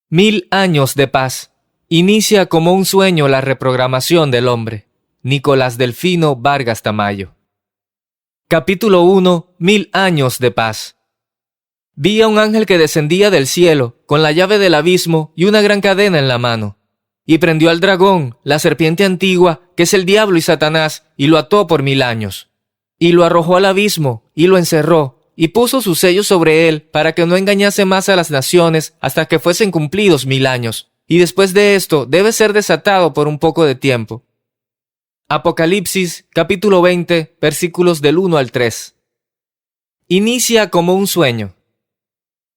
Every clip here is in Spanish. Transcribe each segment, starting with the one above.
1000 años de paz. Inicia como un sueño la reprogramación del hombre. Nicolás Delfino Vargas Tamayo. Capítulo 1. 1000 años de paz. Vi a un ángel que descendía del cielo, con la llave del abismo y una gran cadena en la mano. Y prendió al dragón, la serpiente antigua, que es el diablo y Satanás, y lo ató por 1000 años. Y lo arrojó al abismo, y lo encerró, y puso su sello sobre él, para que no engañase más a las naciones hasta que fuesen cumplidos 1000 años. Y después de esto debe ser desatado por un poco de tiempo. Apocalipsis, capítulo 20, versículos del 1 al 3. Inicia como un sueño.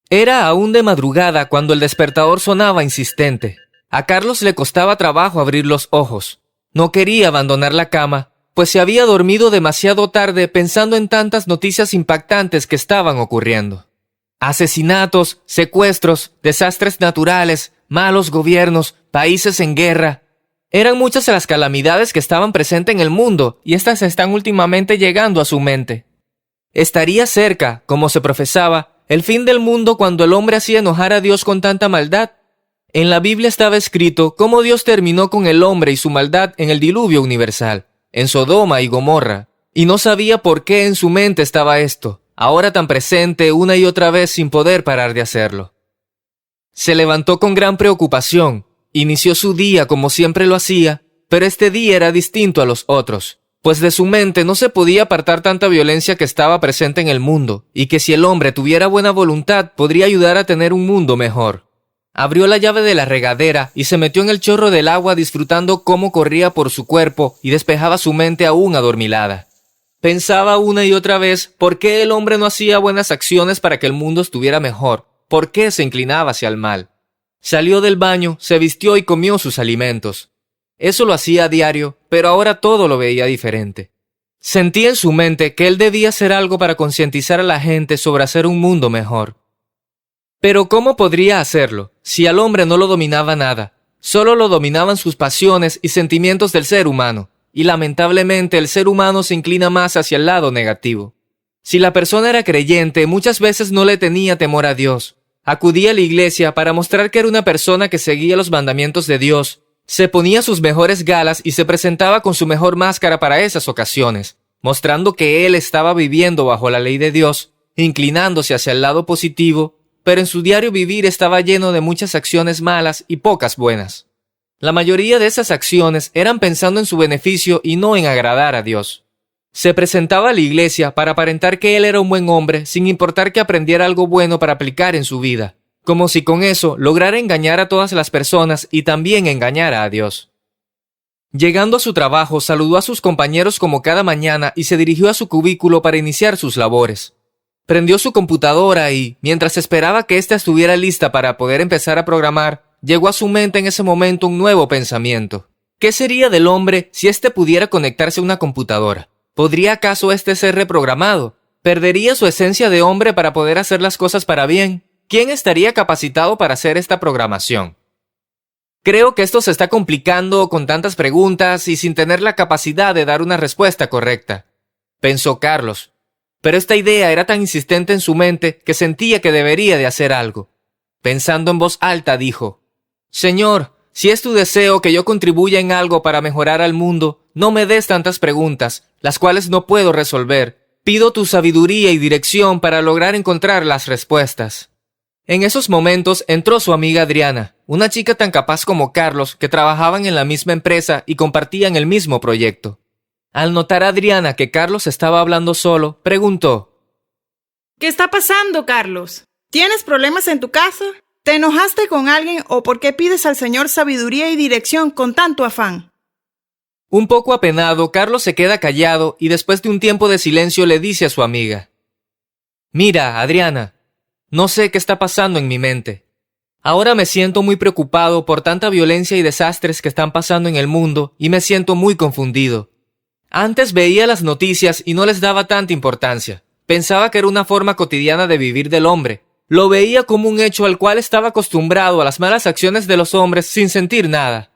Era aún de madrugada cuando el despertador sonaba insistente. A Carlos le costaba trabajo abrir los ojos. No quería abandonar la cama, pues se había dormido demasiado tarde pensando en tantas noticias impactantes que estaban ocurriendo. Asesinatos, secuestros, desastres naturales, malos gobiernos, países en guerra. Eran muchas las calamidades que estaban presentes en el mundo y estas están últimamente llegando a su mente. Estaría cerca, como se profesaba, el fin del mundo cuando el hombre hacía enojar a Dios con tanta maldad. En la Biblia estaba escrito cómo Dios terminó con el hombre y su maldad en el diluvio universal, en Sodoma y Gomorra, y no sabía por qué en su mente estaba esto, ahora tan presente una y otra vez sin poder parar de hacerlo. Se levantó con gran preocupación, inició su día como siempre lo hacía, pero este día era distinto a los otros, pues de su mente no se podía apartar tanta violencia que estaba presente en el mundo, y que si el hombre tuviera buena voluntad podría ayudar a tener un mundo mejor. Abrió la llave de la regadera y se metió en el chorro del agua disfrutando cómo corría por su cuerpo y despejaba su mente aún adormilada. Pensaba una y otra vez por qué el hombre no hacía buenas acciones para que el mundo estuviera mejor, por qué se inclinaba hacia el mal. Salió del baño, se vistió y comió sus alimentos. Eso lo hacía a diario, pero ahora todo lo veía diferente. Sentía en su mente que él debía hacer algo para concientizar a la gente sobre hacer un mundo mejor. Pero ¿cómo podría hacerlo si al hombre no lo dominaba nada? Solo lo dominaban sus pasiones y sentimientos del ser humano, y lamentablemente el ser humano se inclina más hacia el lado negativo. Si la persona era creyente, muchas veces no le tenía temor a Dios. Acudía a la iglesia para mostrar que era una persona que seguía los mandamientos de Dios. Se ponía sus mejores galas y se presentaba con su mejor máscara para esas ocasiones, mostrando que él estaba viviendo bajo la ley de Dios, inclinándose hacia el lado positivo, pero en su diario vivir estaba lleno de muchas acciones malas y pocas buenas. La mayoría de esas acciones eran pensando en su beneficio y no en agradar a Dios. Se presentaba a la iglesia para aparentar que él era un buen hombre sin importar que aprendiera algo bueno para aplicar en su vida, como si con eso lograra engañar a todas las personas y también engañara a Dios. Llegando a su trabajo, saludó a sus compañeros como cada mañana y se dirigió a su cubículo para iniciar sus labores. Prendió su computadora y, mientras esperaba que ésta estuviera lista para poder empezar a programar, llegó a su mente en ese momento un nuevo pensamiento. ¿Qué sería del hombre si éste pudiera conectarse a una computadora? ¿Podría acaso éste ser reprogramado? ¿Perdería su esencia de hombre para poder hacer las cosas para bien? ¿Quién estaría capacitado para hacer esta programación? Creo que esto se está complicando con tantas preguntas y sin tener la capacidad de dar una respuesta correcta, pensó Carlos. Pero esta idea era tan insistente en su mente que sentía que debería de hacer algo. Pensando en voz alta dijo: «Señor, si es tu deseo que yo contribuya en algo para mejorar al mundo, no me des tantas preguntas, las cuales no puedo resolver. Pido tu sabiduría y dirección para lograr encontrar las respuestas». En esos momentos entró su amiga Adriana, una chica tan capaz como Carlos que trabajaban en la misma empresa y compartían el mismo proyecto. Al notar a Adriana que Carlos estaba hablando solo, preguntó: ¿Qué está pasando, Carlos? ¿Tienes problemas en tu casa? ¿Te enojaste con alguien o por qué pides al Señor sabiduría y dirección con tanto afán? Un poco apenado, Carlos se queda callado y después de un tiempo de silencio le dice a su amiga: «Mira, Adriana, no sé qué está pasando en mi mente. Ahora me siento muy preocupado por tanta violencia y desastres que están pasando en el mundo y me siento muy confundido. Antes veía las noticias y no les daba tanta importancia. Pensaba que era una forma cotidiana de vivir del hombre. Lo veía como un hecho al cual estaba acostumbrado a las malas acciones de los hombres sin sentir nada.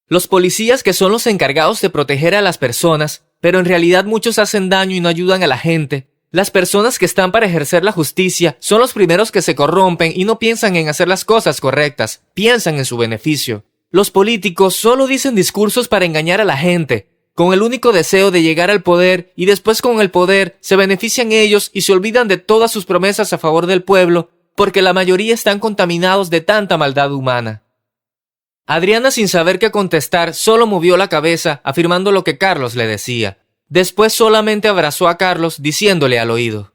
Los policías que son los encargados de proteger a las personas, pero en realidad muchos hacen daño y no ayudan a la gente. Las personas que están para ejercer la justicia son los primeros que se corrompen y no piensan en hacer las cosas correctas, piensan en su beneficio. Los políticos solo dicen discursos para engañar a la gente, con el único deseo de llegar al poder, y después con el poder se benefician ellos y se olvidan de todas sus promesas a favor del pueblo, porque la mayoría están contaminados de tanta maldad humana. Adriana, sin saber qué contestar, solo movió la cabeza, afirmando lo que Carlos le decía. Después solamente abrazó a Carlos, diciéndole al oído: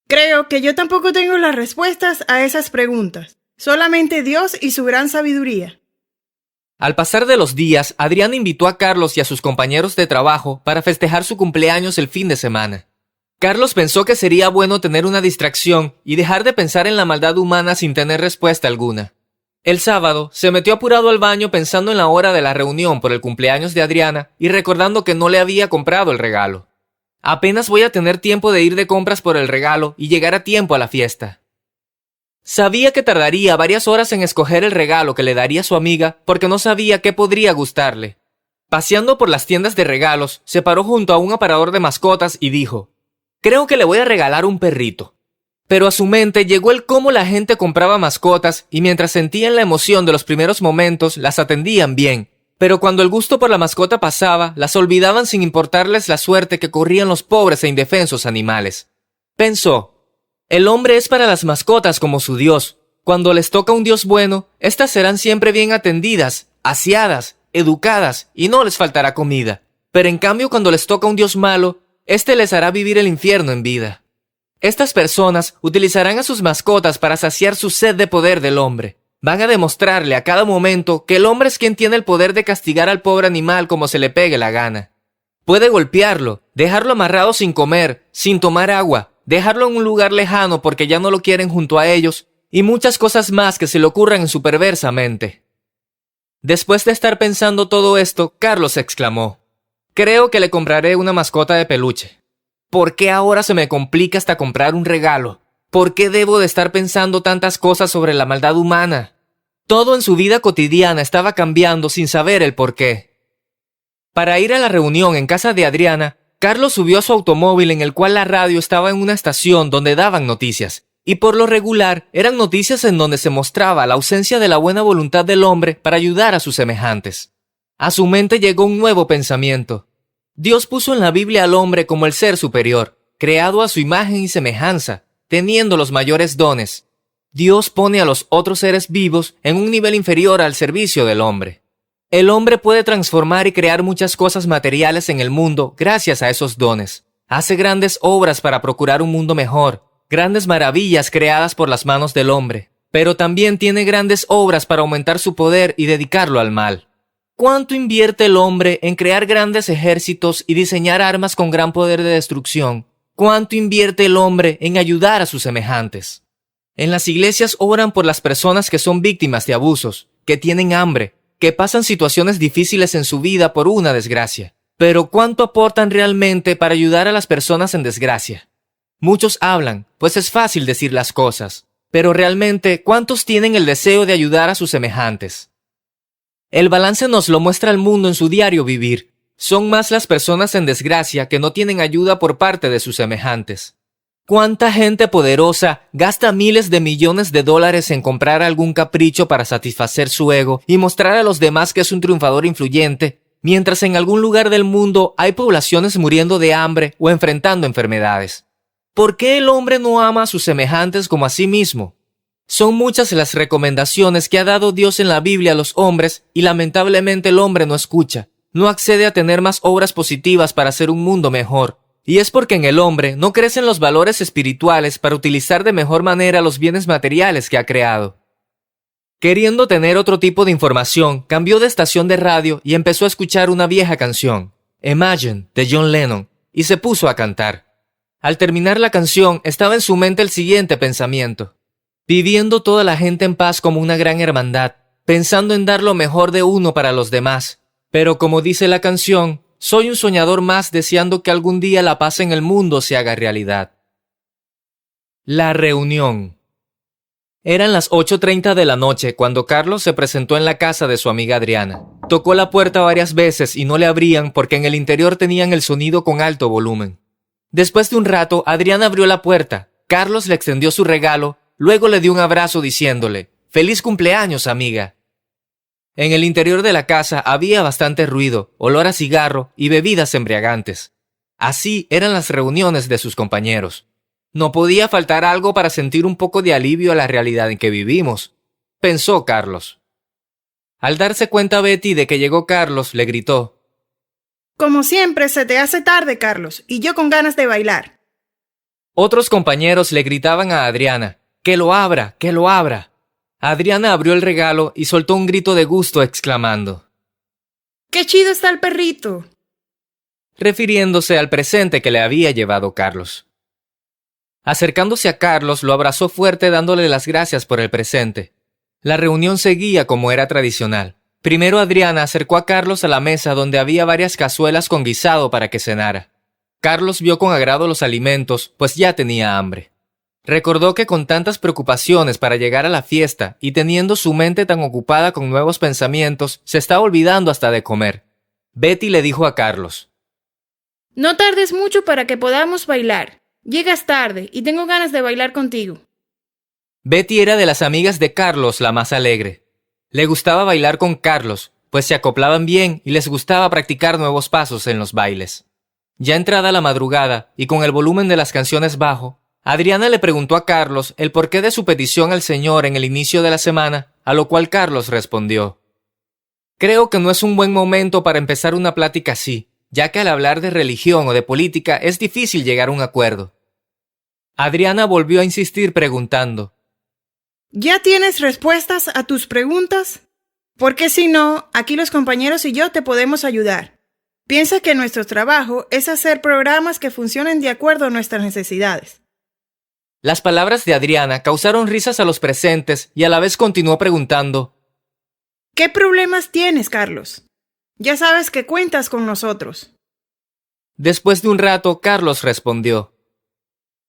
Creo que yo tampoco tengo las respuestas a esas preguntas. Solamente Dios y su gran sabiduría. Al pasar de los días, Adriana invitó a Carlos y a sus compañeros de trabajo para festejar su cumpleaños el fin de semana. Carlos pensó que sería bueno tener una distracción y dejar de pensar en la maldad humana sin tener respuesta alguna. El sábado, se metió apurado al baño pensando en la hora de la reunión por el cumpleaños de Adriana y recordando que no le había comprado el regalo. Apenas voy a tener tiempo de ir de compras por el regalo y llegar a tiempo a la fiesta. Sabía que tardaría varias horas en escoger el regalo que le daría a su amiga porque no sabía qué podría gustarle. Paseando por las tiendas de regalos, se paró junto a un aparador de mascotas y dijo: «Creo que le voy a regalar un perrito». Pero a su mente llegó el cómo la gente compraba mascotas y mientras sentían la emoción de los primeros momentos, las atendían bien. Pero cuando el gusto por la mascota pasaba, las olvidaban sin importarles la suerte que corrían los pobres e indefensos animales. Pensó: el hombre es para las mascotas como su Dios. Cuando les toca un Dios bueno, éstas serán siempre bien atendidas, aseadas, educadas y no les faltará comida. Pero en cambio cuando les toca un Dios malo, éste les hará vivir el infierno en vida. Estas personas utilizarán a sus mascotas para saciar su sed de poder del hombre. Van a demostrarle a cada momento que el hombre es quien tiene el poder de castigar al pobre animal como se le pegue la gana. Puede golpearlo, dejarlo amarrado sin comer, sin tomar agua, dejarlo en un lugar lejano porque ya no lo quieren junto a ellos, y muchas cosas más que se le ocurran en su perversa mente. Después de estar pensando todo esto, Carlos exclamó: «Creo que le compraré una mascota de peluche. ¿Por qué ahora se me complica hasta comprar un regalo? ¿Por qué debo de estar pensando tantas cosas sobre la maldad humana?» Todo en su vida cotidiana estaba cambiando sin saber el por qué. Para ir a la reunión en casa de Adriana, Carlos subió a su automóvil en el cual la radio estaba en una estación donde daban noticias, y por lo regular eran noticias en donde se mostraba la ausencia de la buena voluntad del hombre para ayudar a sus semejantes. A su mente llegó un nuevo pensamiento. Dios puso en la Biblia al hombre como el ser superior, creado a su imagen y semejanza, teniendo los mayores dones. Dios pone a los otros seres vivos en un nivel inferior al servicio del hombre. El hombre puede transformar y crear muchas cosas materiales en el mundo gracias a esos dones. Hace grandes obras para procurar un mundo mejor, grandes maravillas creadas por las manos del hombre, pero también tiene grandes obras para aumentar su poder y dedicarlo al mal. ¿Cuánto invierte el hombre en crear grandes ejércitos y diseñar armas con gran poder de destrucción? ¿Cuánto invierte el hombre en ayudar a sus semejantes? En las iglesias oran por las personas que son víctimas de abusos, que tienen hambre, que pasan situaciones difíciles en su vida por una desgracia. Pero ¿cuánto aportan realmente para ayudar a las personas en desgracia? Muchos hablan, pues es fácil decir las cosas, pero realmente, ¿cuántos tienen el deseo de ayudar a sus semejantes? El balance nos lo muestra el mundo en su diario vivir. Son más las personas en desgracia que no tienen ayuda por parte de sus semejantes. ¿Cuánta gente poderosa gasta miles de millones de dólares en comprar algún capricho para satisfacer su ego y mostrar a los demás que es un triunfador influyente, mientras en algún lugar del mundo hay poblaciones muriendo de hambre o enfrentando enfermedades? ¿Por qué el hombre no ama a sus semejantes como a sí mismo? Son muchas las recomendaciones que ha dado Dios en la Biblia a los hombres y lamentablemente el hombre no escucha, no accede a tener más obras positivas para hacer un mundo mejor. Y es porque en el hombre no crecen los valores espirituales para utilizar de mejor manera los bienes materiales que ha creado. Queriendo tener otro tipo de información, cambió de estación de radio y empezó a escuchar una vieja canción, Imagine, de John Lennon, y se puso a cantar. Al terminar la canción, estaba en su mente el siguiente pensamiento: viviendo toda la gente en paz como una gran hermandad, pensando en dar lo mejor de uno para los demás. Pero como dice la canción, soy un soñador más deseando que algún día la paz en el mundo se haga realidad. La reunión. Eran las 8:30 de la noche cuando Carlos se presentó en la casa de su amiga Adriana. Tocó la puerta varias veces y no le abrían porque en el interior tenían el sonido con alto volumen. Después de un rato, Adriana abrió la puerta. Carlos le extendió su regalo, luego le dio un abrazo diciéndole: «¡Feliz cumpleaños, amiga!». En el interior de la casa había bastante ruido, olor a cigarro y bebidas embriagantes. Así eran las reuniones de sus compañeros. No podía faltar algo para sentir un poco de alivio a la realidad en que vivimos, pensó Carlos. Al darse cuenta Betty de que llegó Carlos, le gritó: «Como siempre, se te hace tarde, Carlos, y yo con ganas de bailar». Otros compañeros le gritaban a Adriana: «¡Que lo abra! ¡Que lo abra!». Adriana abrió el regalo y soltó un grito de gusto exclamando: «¡Qué chido está el perrito!», refiriéndose al presente que le había llevado Carlos. Acercándose a Carlos, lo abrazó fuerte dándole las gracias por el presente. La reunión seguía como era tradicional. Primero Adriana acercó a Carlos a la mesa donde había varias cazuelas con guisado para que cenara. Carlos vio con agrado los alimentos, pues ya tenía hambre. Recordó que con tantas preocupaciones para llegar a la fiesta y teniendo su mente tan ocupada con nuevos pensamientos, se estaba olvidando hasta de comer. Betty le dijo a Carlos: «No tardes mucho para que podamos bailar. Llegas tarde y tengo ganas de bailar contigo». Betty era de las amigas de Carlos la más alegre. Le gustaba bailar con Carlos, pues se acoplaban bien y les gustaba practicar nuevos pasos en los bailes. Ya entrada la madrugada y con el volumen de las canciones bajo, Adriana le preguntó a Carlos el porqué de su petición al Señor en el inicio de la semana, a lo cual Carlos respondió: «Creo que no es un buen momento para empezar una plática así, ya que al hablar de religión o de política es difícil llegar a un acuerdo». Adriana volvió a insistir preguntando: ¿Ya tienes respuestas a tus preguntas? Porque si no, aquí los compañeros y yo te podemos ayudar. Piensa que nuestro trabajo es hacer programas que funcionen de acuerdo a nuestras necesidades. Las palabras de Adriana causaron risas a los presentes y a la vez continuó preguntando: ¿Qué problemas tienes, Carlos? Ya sabes que cuentas con nosotros. Después de un rato, Carlos respondió: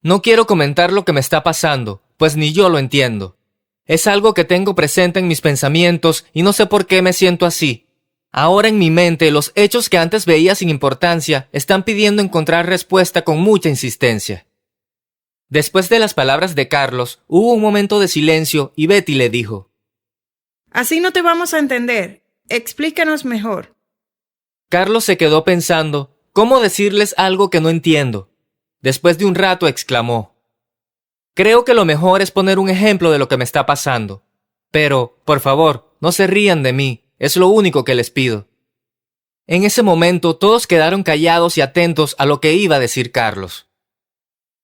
«No quiero comentar lo que me está pasando, pues ni yo lo entiendo. Es algo que tengo presente en mis pensamientos y no sé por qué me siento así. Ahora en mi mente los hechos que antes veía sin importancia están pidiendo encontrar respuesta con mucha insistencia». Después de las palabras de Carlos, hubo un momento de silencio y Betty le dijo: «Así no te vamos a entender. Explícanos mejor». Carlos se quedó pensando: ¿cómo decirles algo que no entiendo? Después de un rato exclamó: «Creo que lo mejor es poner un ejemplo de lo que me está pasando. Pero, por favor, no se rían de mí, es lo único que les pido». En ese momento todos quedaron callados y atentos a lo que iba a decir Carlos.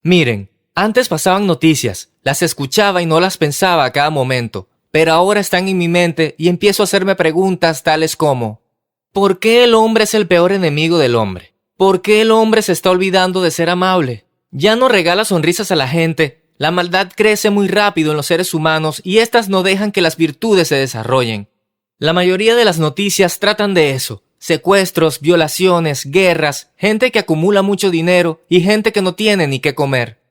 Miren, antes pasaban noticias, las escuchaba y no las pensaba a cada momento, pero ahora están en mi mente y empiezo a hacerme preguntas tales como: ¿por qué el hombre es el peor enemigo del hombre? ¿Por qué el hombre se está olvidando de ser amable? Ya no regala sonrisas a la gente, la maldad crece muy rápido en los seres humanos y éstas no dejan que las virtudes se desarrollen. La mayoría de las noticias tratan de eso: secuestros, violaciones, guerras, gente que acumula mucho dinero y gente que no tiene ni qué comer.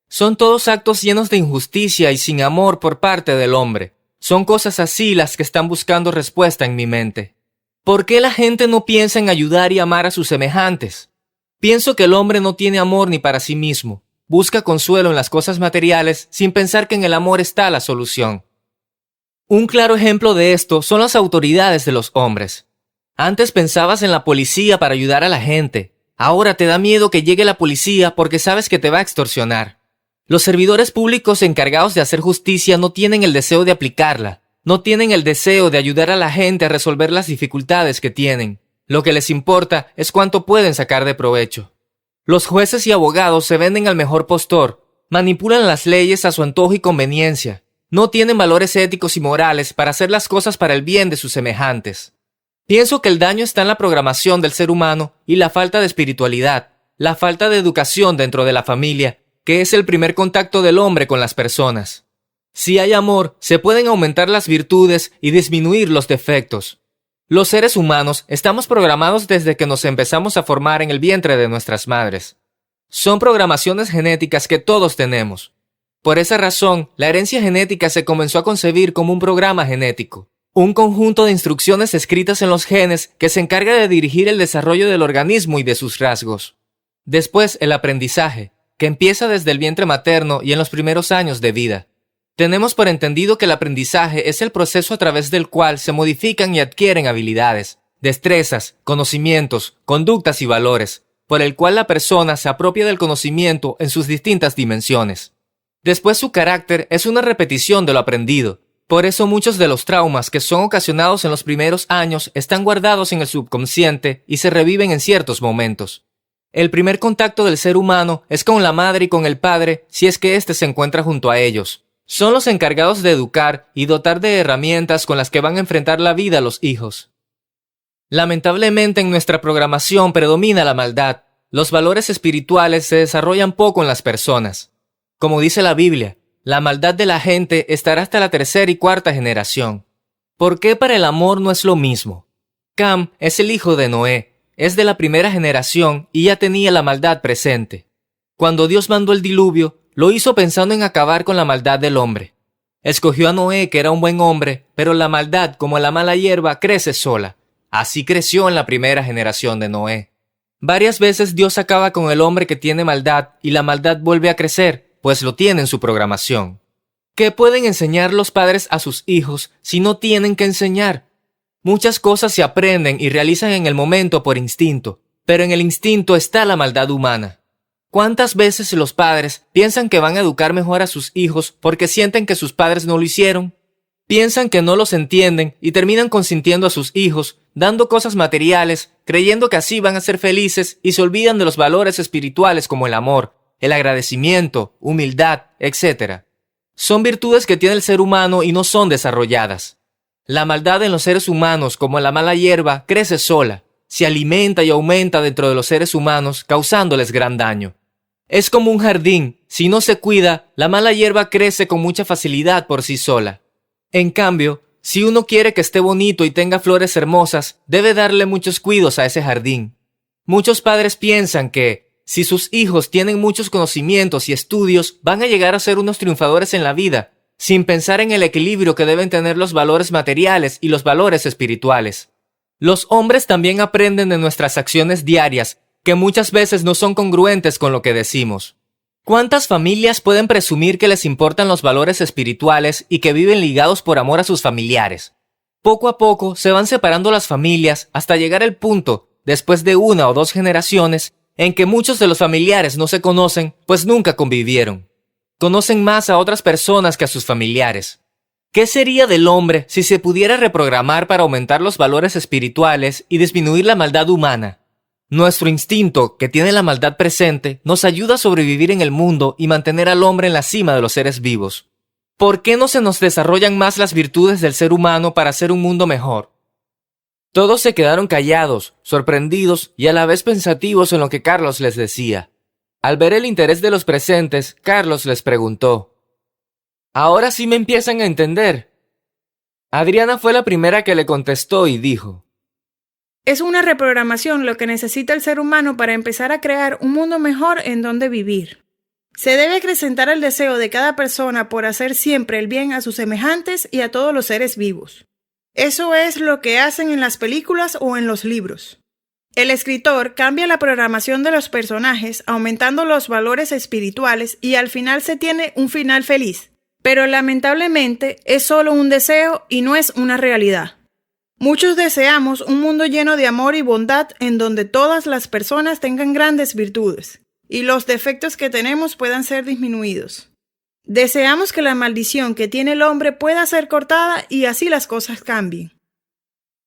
Son todos actos llenos de injusticia y sin amor por parte del hombre. Son cosas así las que están buscando respuesta en mi mente. ¿Por qué la gente no piensa en ayudar y amar a sus semejantes? Pienso que el hombre no tiene amor ni para sí mismo. Busca consuelo en las cosas materiales sin pensar que en el amor está la solución. Un claro ejemplo de esto son las autoridades de los hombres. Antes pensabas en la policía para ayudar a la gente. Ahora te da miedo que llegue la policía porque sabes que te va a extorsionar. Los servidores públicos encargados de hacer justicia no tienen el deseo de aplicarla. No tienen el deseo de ayudar a la gente a resolver las dificultades que tienen. Lo que les importa es cuánto pueden sacar de provecho. Los jueces y abogados se venden al mejor postor, manipulan las leyes a su antojo y conveniencia. No tienen valores éticos y morales para hacer las cosas para el bien de sus semejantes. Pienso que el daño está en la programación del ser humano y la falta de espiritualidad, la falta de educación dentro de la familia, que es el primer contacto del hombre con las personas. Si hay amor, se pueden aumentar las virtudes y disminuir los defectos. Los seres humanos estamos programados desde que nos empezamos a formar en el vientre de nuestras madres. Son programaciones genéticas que todos tenemos. Por esa razón, la herencia genética se comenzó a concebir como un programa genético, un conjunto de instrucciones escritas en los genes que se encarga de dirigir el desarrollo del organismo y de sus rasgos. Después, el aprendizaje, que empieza desde el vientre materno y en los primeros años de vida. Tenemos por entendido que el aprendizaje es el proceso a través del cual se modifican y adquieren habilidades, destrezas, conocimientos, conductas y valores, por el cual la persona se apropia del conocimiento en sus distintas dimensiones. Después, su carácter es una repetición de lo aprendido. Por eso muchos de los traumas que son ocasionados en los primeros años están guardados en el subconsciente y se reviven en ciertos momentos. El primer contacto del ser humano es con la madre y con el padre si es que éste se encuentra junto a ellos. Son los encargados de educar y dotar de herramientas con las que van a enfrentar la vida a los hijos. Lamentablemente en nuestra programación predomina la maldad. Los valores espirituales se desarrollan poco en las personas. Como dice la Biblia, la maldad de la gente estará hasta la tercera y cuarta generación. ¿Por qué para el amor no es lo mismo? Cam es el hijo de Noé, es de la primera generación y ya tenía la maldad presente. Cuando Dios mandó el diluvio, lo hizo pensando en acabar con la maldad del hombre. Escogió a Noé, que era un buen hombre, pero la maldad, como la mala hierba, crece sola. Así creció en la primera generación de Noé. Varias veces Dios acaba con el hombre que tiene maldad y la maldad vuelve a crecer, pues lo tiene en su programación. ¿Qué pueden enseñar los padres a sus hijos si no tienen que enseñar? Muchas cosas se aprenden y realizan en el momento por instinto, pero en el instinto está la maldad humana. ¿Cuántas veces los padres piensan que van a educar mejor a sus hijos porque sienten que sus padres no lo hicieron? Piensan que no los entienden y terminan consintiendo a sus hijos, dando cosas materiales, creyendo que así van a ser felices y se olvidan de los valores espirituales como el amor, el agradecimiento, humildad, etc. Son virtudes que tiene el ser humano y no son desarrolladas. La maldad en los seres humanos, como la mala hierba, crece sola, se alimenta y aumenta dentro de los seres humanos, causándoles gran daño. Es como un jardín, si no se cuida, la mala hierba crece con mucha facilidad por sí sola. En cambio, si uno quiere que esté bonito y tenga flores hermosas, debe darle muchos cuidados a ese jardín. Muchos padres piensan que, si sus hijos tienen muchos conocimientos y estudios, van a llegar a ser unos triunfadores en la vida, sin pensar en el equilibrio que deben tener los valores materiales y los valores espirituales. Los hombres también aprenden de nuestras acciones diarias, que muchas veces no son congruentes con lo que decimos. ¿Cuántas familias pueden presumir que les importan los valores espirituales y que viven ligados por amor a sus familiares? Poco a poco se van separando las familias hasta llegar al punto, después de 1 o 2 generaciones, en que muchos de los familiares no se conocen, pues nunca convivieron. Conocen más a otras personas que a sus familiares. ¿Qué sería del hombre si se pudiera reprogramar para aumentar los valores espirituales y disminuir la maldad humana? Nuestro instinto, que tiene la maldad presente, nos ayuda a sobrevivir en el mundo y mantener al hombre en la cima de los seres vivos. ¿Por qué no se nos desarrollan más las virtudes del ser humano para hacer un mundo mejor? Todos se quedaron callados, sorprendidos y a la vez pensativos en lo que Carlos les decía. Al ver el interés de los presentes, Carlos les preguntó: «¿Ahora sí me empiezan a entender?». Adriana fue la primera que le contestó y dijo: Es una reprogramación lo que necesita el ser humano para empezar a crear un mundo mejor en donde vivir. Se debe acrecentar el deseo de cada persona por hacer siempre el bien a sus semejantes y a todos los seres vivos. Eso es lo que hacen en las películas o en los libros. El escritor cambia la programación de los personajes, aumentando los valores espirituales y al final se tiene un final feliz. Pero lamentablemente es solo un deseo y no es una realidad. Muchos deseamos un mundo lleno de amor y bondad en donde todas las personas tengan grandes virtudes y los defectos que tenemos puedan ser disminuidos. Deseamos que la maldición que tiene el hombre pueda ser cortada y así las cosas cambien.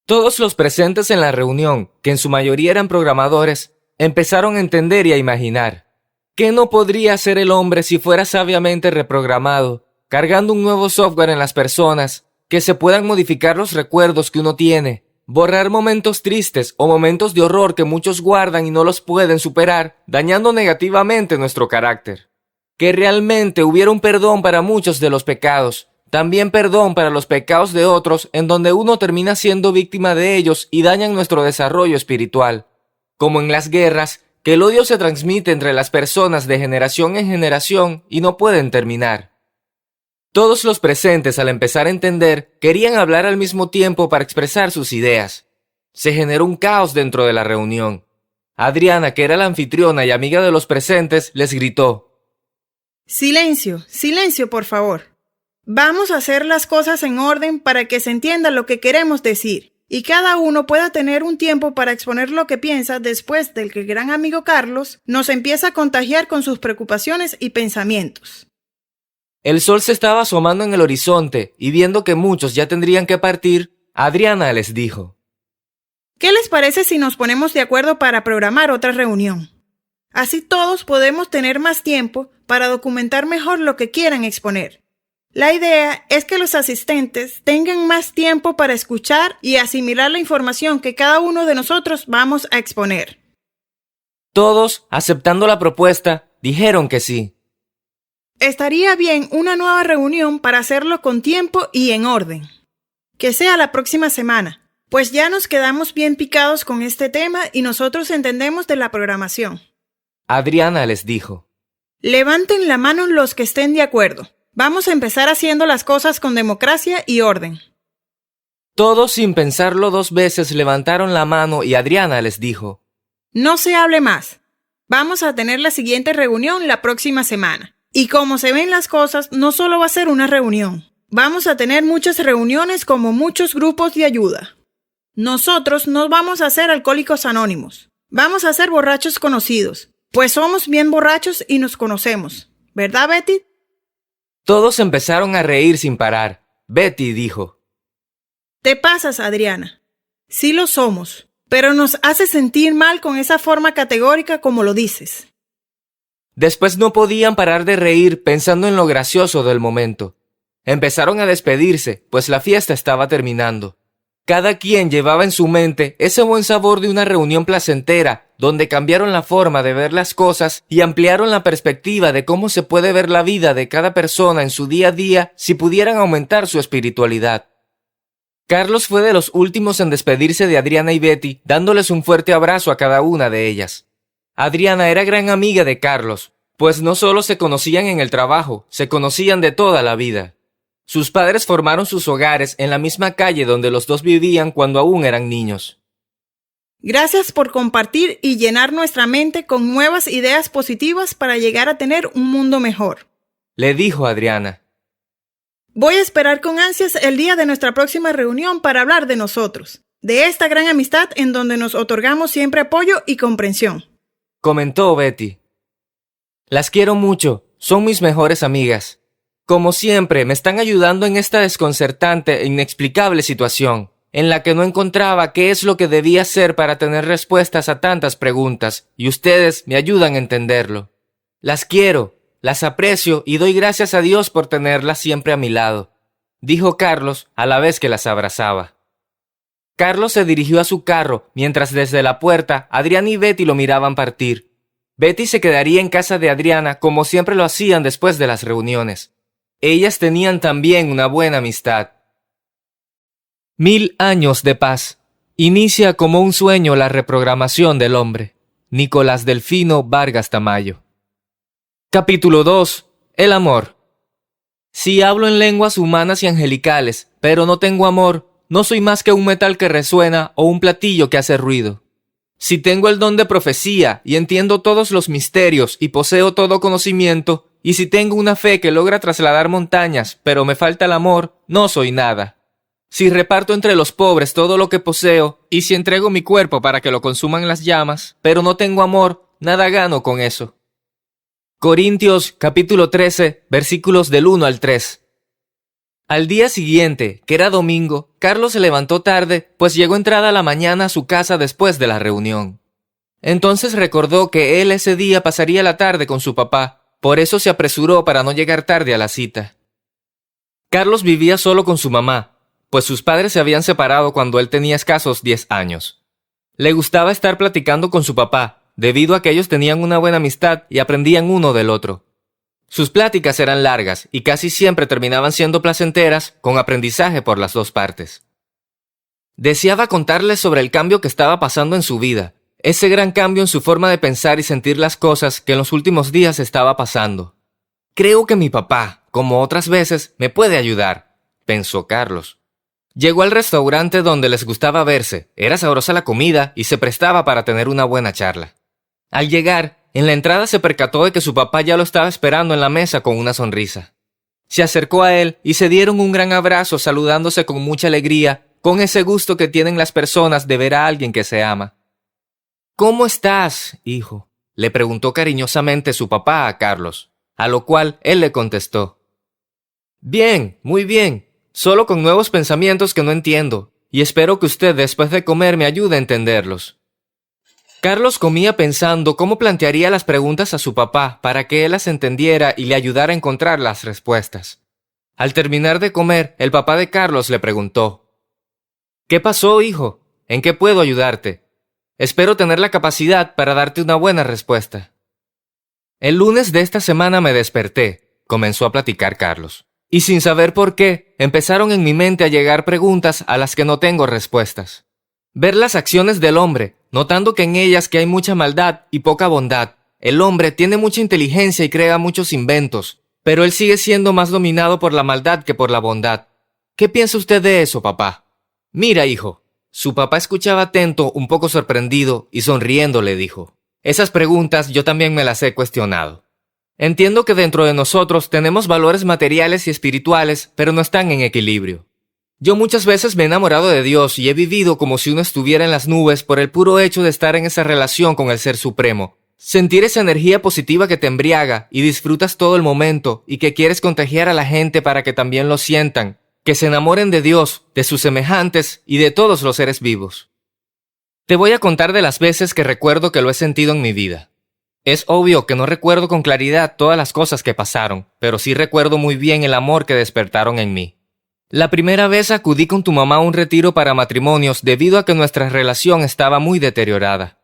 Todos los presentes en la reunión, que en su mayoría eran programadores, empezaron a entender y a imaginar. ¿Qué no podría hacer el hombre si fuera sabiamente reprogramado, cargando un nuevo software en las personas, que se puedan modificar los recuerdos que uno tiene, borrar momentos tristes o momentos de horror que muchos guardan y no los pueden superar, dañando negativamente nuestro carácter? Que realmente hubiera un perdón para muchos de los pecados, también perdón para los pecados de otros, en donde uno termina siendo víctima de ellos y dañan nuestro desarrollo espiritual. Como en las guerras, que el odio se transmite entre las personas de generación en generación y no pueden terminar. Todos los presentes, al empezar a entender, querían hablar al mismo tiempo para expresar sus ideas. Se generó un caos dentro de la reunión. Adriana, que era la anfitriona y amiga de los presentes, les gritó: Silencio, silencio, por favor. Vamos a hacer las cosas en orden para que se entienda lo que queremos decir y cada uno pueda tener un tiempo para exponer lo que piensa después del que el gran amigo Carlos nos empieza a contagiar con sus preocupaciones y pensamientos. El sol se estaba asomando en el horizonte y viendo que muchos ya tendrían que partir, Adriana les dijo: ¿Qué les parece si nos ponemos de acuerdo para programar otra reunión? Así todos podemos tener más tiempo para documentar mejor lo que quieran exponer. La idea es que los asistentes tengan más tiempo para escuchar y asimilar la información que cada uno de nosotros vamos a exponer. Todos, aceptando la propuesta, dijeron que sí. Estaría bien una nueva reunión para hacerlo con tiempo y en orden. Que sea la próxima semana, pues ya nos quedamos bien picados con este tema y nosotros entendemos de la programación. Adriana les dijo: Levanten la mano los que estén de acuerdo. Vamos a empezar haciendo las cosas con democracia y orden. Todos, sin pensarlo dos veces, levantaron la mano y Adriana les dijo: No se hable más. Vamos a tener la siguiente reunión la próxima semana. Y como se ven las cosas, no solo va a ser una reunión. Vamos a tener muchas reuniones como muchos grupos de ayuda. Nosotros no vamos a ser alcohólicos anónimos. Vamos a ser borrachos conocidos, pues somos bien borrachos y nos conocemos. ¿Verdad, Betty? Todos empezaron a reír sin parar. Betty dijo: Te pasas, Adriana. Sí lo somos, pero nos hace sentir mal con esa forma categórica como lo dices. Después no podían parar de reír pensando en lo gracioso del momento. Empezaron a despedirse, pues la fiesta estaba terminando. Cada quien llevaba en su mente ese buen sabor de una reunión placentera, donde cambiaron la forma de ver las cosas y ampliaron la perspectiva de cómo se puede ver la vida de cada persona en su día a día si pudieran aumentar su espiritualidad. Carlos fue de los últimos en despedirse de Adriana y Betty, dándoles un fuerte abrazo a cada una de ellas. Adriana era gran amiga de Carlos, pues no solo se conocían en el trabajo, se conocían de toda la vida. Sus padres formaron sus hogares en la misma calle donde los dos vivían cuando aún eran niños. Gracias por compartir y llenar nuestra mente con nuevas ideas positivas para llegar a tener un mundo mejor, le dijo Adriana. Voy a esperar con ansias el día de nuestra próxima reunión para hablar de nosotros, de esta gran amistad en donde nos otorgamos siempre apoyo y comprensión, comentó Betty. Las quiero mucho, son mis mejores amigas. Como siempre, me están ayudando en esta desconcertante e inexplicable situación, en la que no encontraba qué es lo que debía hacer para tener respuestas a tantas preguntas, y ustedes me ayudan a entenderlo. Las quiero, las aprecio y doy gracias a Dios por tenerlas siempre a mi lado, dijo Carlos a la vez que las abrazaba. Carlos se dirigió a su carro, mientras desde la puerta Adriana y Betty lo miraban partir. Betty se quedaría en casa de Adriana como siempre lo hacían después de las reuniones. Ellas tenían también una buena amistad. 1000 años de paz. Inicia como un sueño la reprogramación del hombre. Nicolás Delfino Vargas Tamayo. Capítulo 2. El amor. Si hablo en lenguas humanas y angelicales, pero no tengo amor, no soy más que un metal que resuena o un platillo que hace ruido. Si tengo el don de profecía y entiendo todos los misterios y poseo todo conocimiento, y si tengo una fe que logra trasladar montañas, pero me falta el amor, no soy nada. Si reparto entre los pobres todo lo que poseo, y si entrego mi cuerpo para que lo consuman las llamas, pero no tengo amor, nada gano con eso. Corintios capítulo 13, versículos del 1 al 3. Al día siguiente, que era domingo, Carlos se levantó tarde, pues llegó entrada la mañana a su casa después de la reunión. Entonces recordó que él ese día pasaría la tarde con su papá, por eso se apresuró para no llegar tarde a la cita. Carlos vivía solo con su mamá, pues sus padres se habían separado cuando él tenía escasos 10 años. Le gustaba estar platicando con su papá, debido a que ellos tenían una buena amistad y aprendían uno del otro. Sus pláticas eran largas y casi siempre terminaban siendo placenteras, con aprendizaje por las dos partes. Deseaba contarles sobre el cambio que estaba pasando en su vida, ese gran cambio en su forma de pensar y sentir las cosas que en los últimos días estaba pasando. Creo que mi papá, como otras veces, me puede ayudar, pensó Carlos. Llegó al restaurante donde les gustaba verse, era sabrosa la comida y se prestaba para tener una buena charla. Al llegar, en la entrada se percató de que su papá ya lo estaba esperando en la mesa con una sonrisa. Se acercó a él y se dieron un gran abrazo saludándose con mucha alegría, con ese gusto que tienen las personas de ver a alguien que se ama. «¿Cómo estás, hijo?», le preguntó cariñosamente su papá a Carlos, a lo cual él le contestó. «Bien, muy bien, solo con nuevos pensamientos que no entiendo, y espero que usted después de comer me ayude a entenderlos». Carlos comía pensando cómo plantearía las preguntas a su papá para que él las entendiera y le ayudara a encontrar las respuestas. Al terminar de comer, el papá de Carlos le preguntó: «¿Qué pasó, hijo? ¿En qué puedo ayudarte? Espero tener la capacidad para darte una buena respuesta». «El lunes de esta semana me desperté», comenzó a platicar Carlos, «y sin saber por qué, empezaron en mi mente a llegar preguntas a las que no tengo respuestas. Ver las acciones del hombre, notando que en ellas que hay mucha maldad y poca bondad. El hombre tiene mucha inteligencia y crea muchos inventos, pero él sigue siendo más dominado por la maldad que por la bondad. ¿Qué piensa usted de eso, papá?». «Mira, hijo». Su papá escuchaba atento, un poco sorprendido, y sonriendo le dijo: «Esas preguntas yo también me las he cuestionado. Entiendo que dentro de nosotros tenemos valores materiales y espirituales, pero no están en equilibrio. Yo muchas veces me he enamorado de Dios y he vivido como si uno estuviera en las nubes por el puro hecho de estar en esa relación con el Ser Supremo. Sentir esa energía positiva que te embriaga y disfrutas todo el momento y que quieres contagiar a la gente para que también lo sientan, que se enamoren de Dios, de sus semejantes y de todos los seres vivos. Te voy a contar de las veces que recuerdo que lo he sentido en mi vida. Es obvio que no recuerdo con claridad todas las cosas que pasaron, pero sí recuerdo muy bien el amor que despertaron en mí. La primera vez acudí con tu mamá a un retiro para matrimonios debido a que nuestra relación estaba muy deteriorada.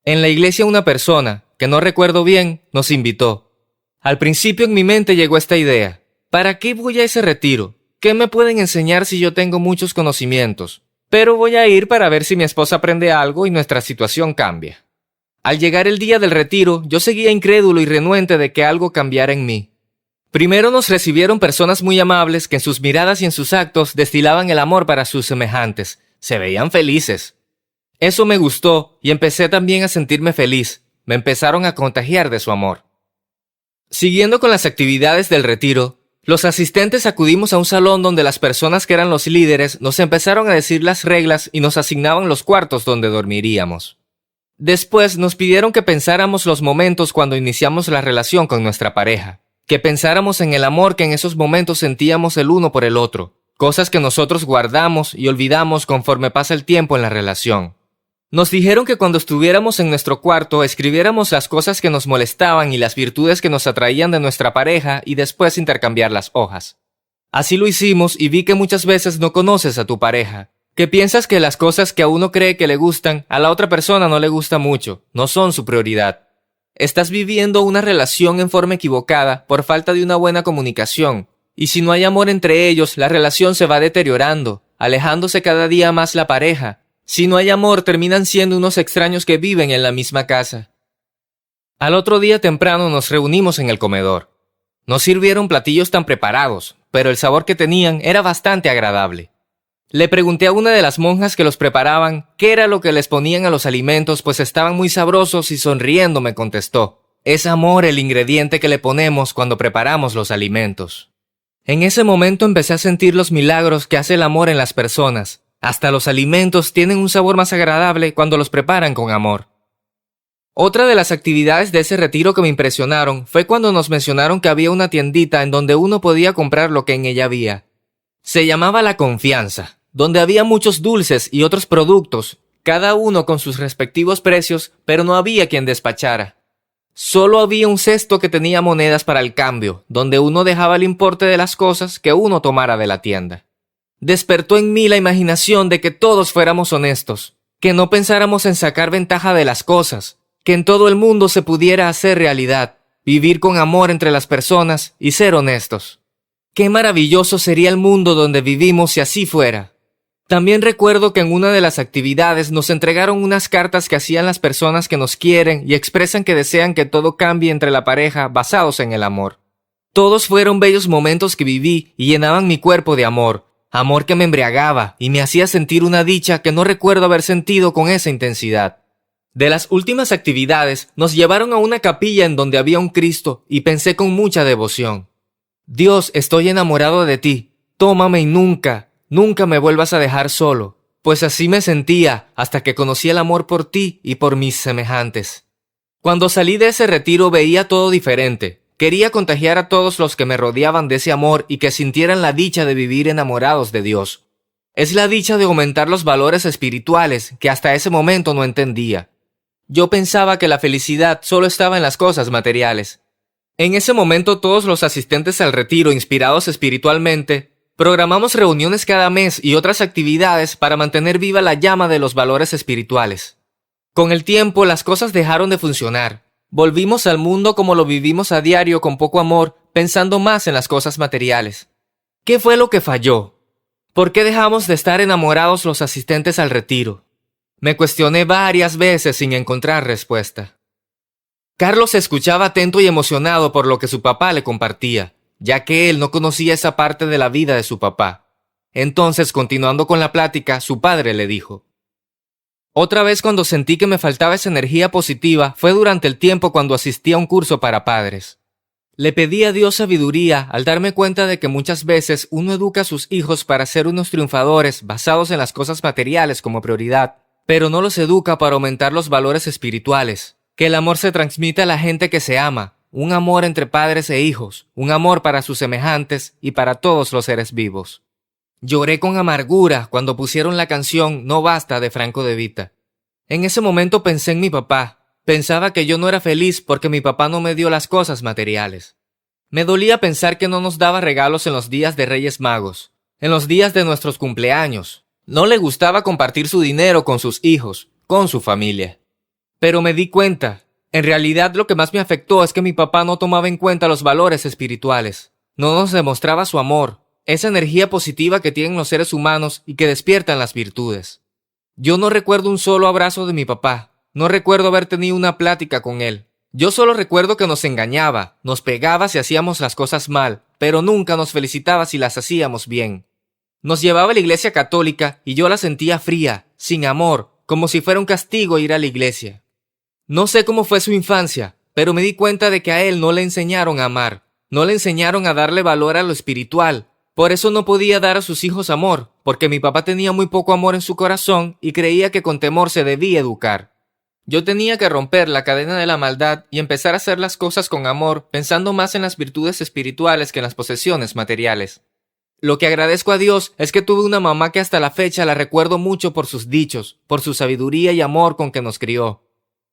En la iglesia una persona, que no recuerdo bien, nos invitó. Al principio en mi mente llegó esta idea: ¿para qué voy a ese retiro? ¿Qué me pueden enseñar si yo tengo muchos conocimientos? Pero voy a ir para ver si mi esposa aprende algo y nuestra situación cambia. Al llegar el día del retiro, yo seguía incrédulo y renuente de que algo cambiara en mí. Primero nos recibieron personas muy amables que en sus miradas y en sus actos destilaban el amor para sus semejantes. Se veían felices. Eso me gustó y empecé también a sentirme feliz. Me empezaron a contagiar de su amor. Siguiendo con las actividades del retiro, los asistentes acudimos a un salón donde las personas que eran los líderes nos empezaron a decir las reglas y nos asignaban los cuartos donde dormiríamos. Después nos pidieron que pensáramos los momentos cuando iniciamos la relación con nuestra pareja, que pensáramos en el amor que en esos momentos sentíamos el uno por el otro, cosas que nosotros guardamos y olvidamos conforme pasa el tiempo en la relación. Nos dijeron que cuando estuviéramos en nuestro cuarto escribiéramos las cosas que nos molestaban y las virtudes que nos atraían de nuestra pareja y después intercambiar las hojas. Así lo hicimos y vi que muchas veces no conoces a tu pareja, que piensas que las cosas que a uno cree que le gustan, a la otra persona no le gusta mucho, no son su prioridad. Estás viviendo una relación en forma equivocada por falta de una buena comunicación, y si no hay amor entre ellos, la relación se va deteriorando, alejándose cada día más la pareja. Si no hay amor, terminan siendo unos extraños que viven en la misma casa. Al otro día temprano nos reunimos en el comedor. No sirvieron platillos tan preparados, pero el sabor que tenían era bastante agradable. Le pregunté a una de las monjas que los preparaban qué era lo que les ponían a los alimentos, pues estaban muy sabrosos y sonriendo me contestó: «Es amor el ingrediente que le ponemos cuando preparamos los alimentos». En ese momento empecé a sentir los milagros que hace el amor en las personas. Hasta los alimentos tienen un sabor más agradable cuando los preparan con amor. Otra de las actividades de ese retiro que me impresionaron fue cuando nos mencionaron que había una tiendita en donde uno podía comprar lo que en ella había. Se llamaba La Confianza, donde había muchos dulces y otros productos, cada uno con sus respectivos precios, pero no había quien despachara. Solo había un cesto que tenía monedas para el cambio, donde uno dejaba el importe de las cosas que uno tomara de la tienda. Despertó en mí la imaginación de que todos fuéramos honestos, que no pensáramos en sacar ventaja de las cosas, que en todo el mundo se pudiera hacer realidad, vivir con amor entre las personas y ser honestos. Qué maravilloso sería el mundo donde vivimos si así fuera. También recuerdo que en una de las actividades nos entregaron unas cartas que hacían las personas que nos quieren y expresan que desean que todo cambie entre la pareja basados en el amor. Todos fueron bellos momentos que viví y llenaban mi cuerpo de amor. amor que me embriagaba y me hacía sentir una dicha que no recuerdo haber sentido con esa intensidad. De las últimas actividades, nos llevaron a una capilla en donde había un Cristo y pensé con mucha devoción: Dios, estoy enamorado de ti, tómame y nunca me vuelvas a dejar solo. Pues así me sentía hasta que conocí el amor por ti y por mis semejantes. Cuando salí de ese retiro veía todo diferente. Quería contagiar a todos los que me rodeaban de ese amor y que sintieran la dicha de vivir enamorados de Dios. Es la dicha de aumentar los valores espirituales que hasta ese momento no entendía. Yo pensaba que la felicidad solo estaba en las cosas materiales. En ese momento todos los asistentes al retiro, inspirados espiritualmente, programamos reuniones cada mes y otras actividades para mantener viva la llama de los valores espirituales. Con el tiempo las cosas dejaron de funcionar. Volvimos al mundo como lo vivimos a diario, con poco amor, pensando más en las cosas materiales. ¿Qué fue lo que falló? ¿Por qué dejamos de estar enamorados los asistentes al retiro? Me cuestioné varias veces sin encontrar respuesta. Carlos escuchaba atento y emocionado por lo que su papá le compartía, ya que él no conocía esa parte de la vida de su papá. Entonces, continuando con la plática, su padre le dijo: otra vez cuando sentí que me faltaba esa energía positiva fue durante el tiempo cuando asistí a un curso para padres. Le pedí a Dios sabiduría al darme cuenta de que muchas veces uno educa a sus hijos para ser unos triunfadores basados en las cosas materiales como prioridad, pero no los educa para aumentar los valores espirituales, que el amor se transmite a la gente que se ama, un amor entre padres e hijos, un amor para sus semejantes y para todos los seres vivos. Lloré con amargura cuando pusieron la canción No Basta de Franco De Vita. En ese momento pensé en mi papá. Pensaba que yo no era feliz porque mi papá no me dio las cosas materiales. Me dolía pensar que no nos daba regalos en los días de Reyes Magos, en los días de nuestros cumpleaños. No le gustaba compartir su dinero con sus hijos, con su familia. Pero me di cuenta. En realidad lo que más me afectó es que mi papá no tomaba en cuenta los valores espirituales. No nos demostraba su amor, esa energía positiva que tienen los seres humanos y que despiertan las virtudes. Yo no recuerdo un solo abrazo de mi papá. No recuerdo haber tenido una plática con él. Yo solo recuerdo que nos engañaba, nos pegaba si hacíamos las cosas mal, pero nunca nos felicitaba si las hacíamos bien. Nos llevaba a la iglesia católica y yo la sentía fría, sin amor, como si fuera un castigo ir a la iglesia. No sé cómo fue su infancia, pero me di cuenta de que a él no le enseñaron a amar, no le enseñaron a darle valor a lo espiritual. Por eso no podía dar a sus hijos amor, porque mi papá tenía muy poco amor en su corazón y creía que con temor se debía educar. Yo tenía que romper la cadena de la maldad y empezar a hacer las cosas con amor, pensando más en las virtudes espirituales que en las posesiones materiales. Lo que agradezco a Dios es que tuve una mamá que hasta la fecha la recuerdo mucho por sus dichos, por su sabiduría y amor con que nos crió.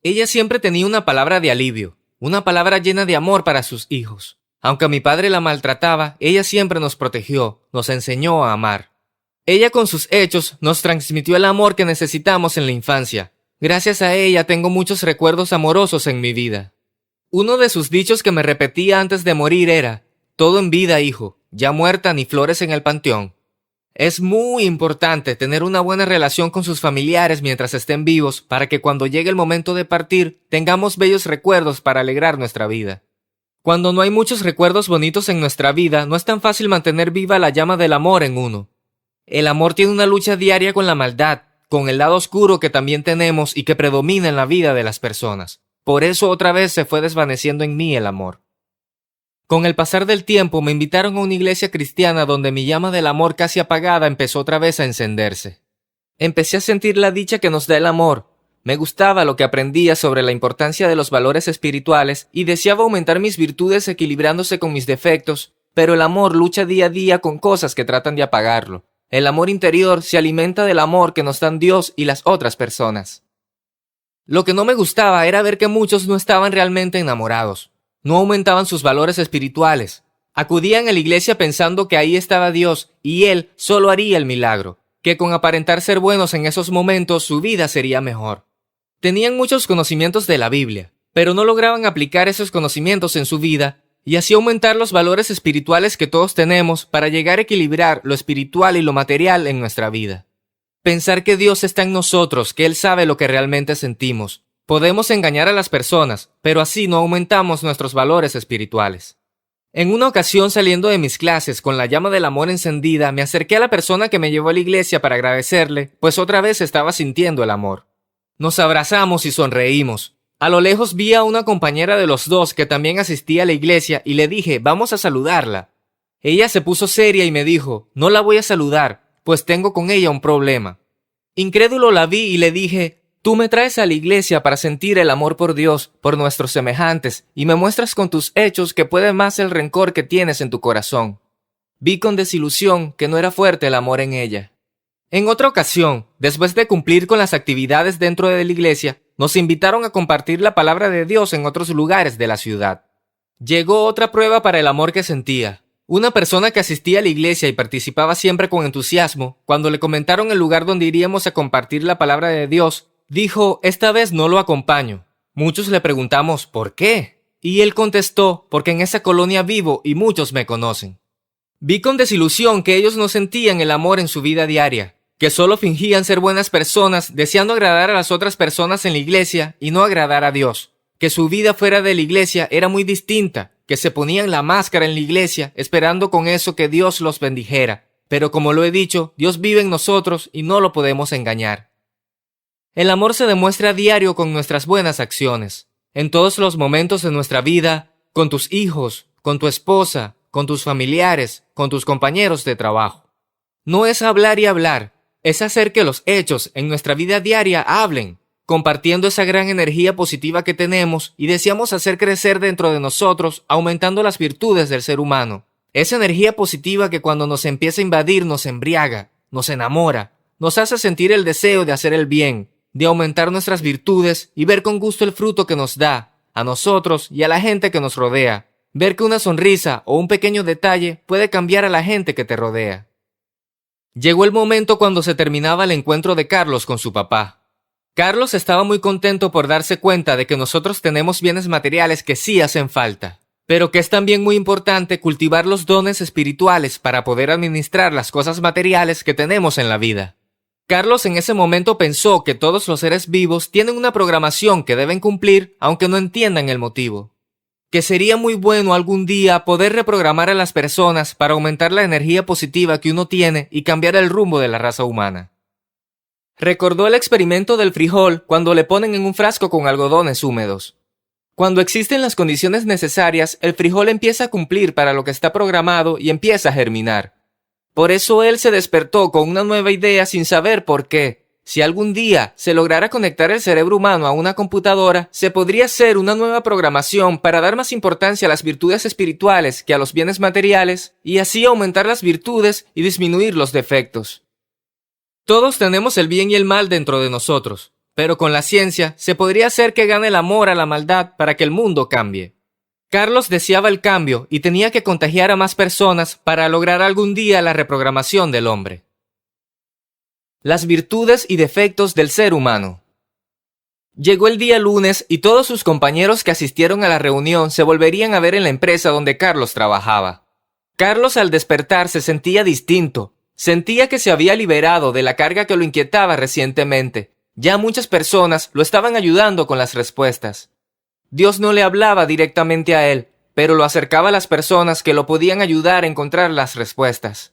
Ella siempre tenía una palabra de alivio, una palabra llena de amor para sus hijos. Aunque a mi padre la maltrataba, ella siempre nos protegió, nos enseñó a amar. Ella con sus hechos nos transmitió el amor que necesitamos en la infancia. Gracias a ella tengo muchos recuerdos amorosos en mi vida. Uno de sus dichos que me repetía antes de morir era: todo en vida, hijo, ya muerta ni flores en el panteón. Es muy importante tener una buena relación con sus familiares mientras estén vivos para que cuando llegue el momento de partir tengamos bellos recuerdos para alegrar nuestra vida. Cuando no hay muchos recuerdos bonitos en nuestra vida, no es tan fácil mantener viva la llama del amor en uno. El amor tiene una lucha diaria con la maldad, con el lado oscuro que también tenemos y que predomina en la vida de las personas. Por eso otra vez se fue desvaneciendo en mí el amor. Con el pasar del tiempo me invitaron a una iglesia cristiana donde mi llama del amor casi apagada empezó otra vez a encenderse. Empecé a sentir la dicha que nos da el amor. Me gustaba lo que aprendía sobre la importancia de los valores espirituales y deseaba aumentar mis virtudes equilibrándose con mis defectos, pero el amor lucha día a día con cosas que tratan de apagarlo. El amor interior se alimenta del amor que nos dan Dios y las otras personas. Lo que no me gustaba era ver que muchos no estaban realmente enamorados, no aumentaban sus valores espirituales. Acudían a la iglesia pensando que ahí estaba Dios y Él solo haría el milagro, que con aparentar ser buenos en esos momentos su vida sería mejor. Tenían muchos conocimientos de la Biblia, pero no lograban aplicar esos conocimientos en su vida y así aumentar los valores espirituales que todos tenemos para llegar a equilibrar lo espiritual y lo material en nuestra vida. Pensar que Dios está en nosotros, que Él sabe lo que realmente sentimos. Podemos engañar a las personas, pero así no aumentamos nuestros valores espirituales. En una ocasión, saliendo de mis clases con la llama del amor encendida, me acerqué a la persona que me llevó a la iglesia para agradecerle, pues otra vez estaba sintiendo el amor. Nos abrazamos y sonreímos. A lo lejos vi a una compañera de los dos que también asistía a la iglesia y le dije, vamos a saludarla. Ella se puso seria y me dijo, no la voy a saludar, pues tengo con ella un problema. Incrédulo la vi y le dije, tú me traes a la iglesia para sentir el amor por Dios, por nuestros semejantes, y me muestras con tus hechos que puede más el rencor que tienes en tu corazón. Vi con desilusión que no era fuerte el amor en ella. En otra ocasión, después de cumplir con las actividades dentro de la iglesia, nos invitaron a compartir la palabra de Dios en otros lugares de la ciudad. Llegó otra prueba para el amor que sentía. Una persona que asistía a la iglesia y participaba siempre con entusiasmo, cuando le comentaron el lugar donde iríamos a compartir la palabra de Dios, dijo, esta vez no lo acompaño. Muchos le preguntamos, ¿por qué? Y él contestó, porque en esa colonia vivo y muchos me conocen. Vi con desilusión que ellos no sentían el amor en su vida diaria, que solo fingían ser buenas personas deseando agradar a las otras personas en la iglesia y no agradar a Dios, que su vida fuera de la iglesia era muy distinta, que se ponían la máscara en la iglesia esperando con eso que Dios los bendijera, pero como lo he dicho, Dios vive en nosotros y no lo podemos engañar. El amor se demuestra a diario con nuestras buenas acciones, en todos los momentos de nuestra vida, con tus hijos, con tu esposa, con tus familiares, con tus compañeros de trabajo. No es hablar y hablar, es hacer que los hechos en nuestra vida diaria hablen, compartiendo esa gran energía positiva que tenemos y deseamos hacer crecer dentro de nosotros, aumentando las virtudes del ser humano. Esa energía positiva que cuando nos empieza a invadir nos embriaga, nos enamora, nos hace sentir el deseo de hacer el bien, de aumentar nuestras virtudes y ver con gusto el fruto que nos da, a nosotros y a la gente que nos rodea. Ver que una sonrisa o un pequeño detalle puede cambiar a la gente que te rodea. Llegó el momento cuando se terminaba el encuentro de Carlos con su papá. Carlos estaba muy contento por darse cuenta de que nosotros tenemos bienes materiales que sí hacen falta, pero que es también muy importante cultivar los dones espirituales para poder administrar las cosas materiales que tenemos en la vida. Carlos en ese momento pensó que todos los seres vivos tienen una programación que deben cumplir aunque no entiendan el motivo. Que sería muy bueno algún día poder reprogramar a las personas para aumentar la energía positiva que uno tiene y cambiar el rumbo de la raza humana. Recordó el experimento del frijol cuando le ponen en un frasco con algodones húmedos. Cuando existen las condiciones necesarias, el frijol empieza a cumplir para lo que está programado y empieza a germinar. Por eso él se despertó con una nueva idea sin saber por qué. Si algún día se lograra conectar el cerebro humano a una computadora, se podría hacer una nueva programación para dar más importancia a las virtudes espirituales que a los bienes materiales y así aumentar las virtudes y disminuir los defectos. Todos tenemos el bien y el mal dentro de nosotros, pero con la ciencia se podría hacer que gane el amor a la maldad para que el mundo cambie. Carlos deseaba el cambio y tenía que contagiar a más personas para lograr algún día la reprogramación del hombre. Las virtudes y defectos del ser humano. Llegó el día lunes y todos sus compañeros que asistieron a la reunión se volverían a ver en la empresa donde Carlos trabajaba. Carlos al despertar se sentía distinto, sentía que se había liberado de la carga que lo inquietaba recientemente. Ya muchas personas lo estaban ayudando con las respuestas. Dios no le hablaba directamente a él, pero lo acercaba a las personas que lo podían ayudar a encontrar las respuestas.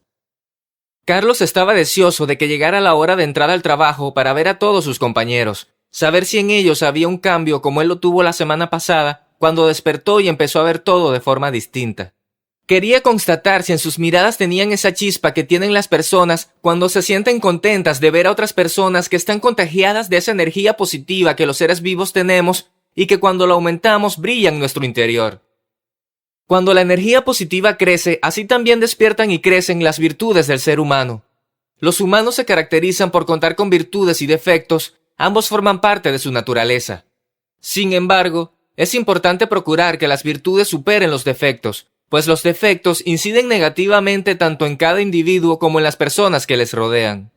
Carlos estaba deseoso de que llegara la hora de entrar al trabajo para ver a todos sus compañeros, saber si en ellos había un cambio como él lo tuvo la semana pasada, cuando despertó y empezó a ver todo de forma distinta. Quería constatar si en sus miradas tenían esa chispa que tienen las personas cuando se sienten contentas de ver a otras personas que están contagiadas de esa energía positiva que los seres vivos tenemos y que cuando la aumentamos brilla en nuestro interior. Cuando la energía positiva crece, así también despiertan y crecen las virtudes del ser humano. Los humanos se caracterizan por contar con virtudes y defectos, ambos forman parte de su naturaleza. Sin embargo, es importante procurar que las virtudes superen los defectos, pues los defectos inciden negativamente tanto en cada individuo como en las personas que les rodean.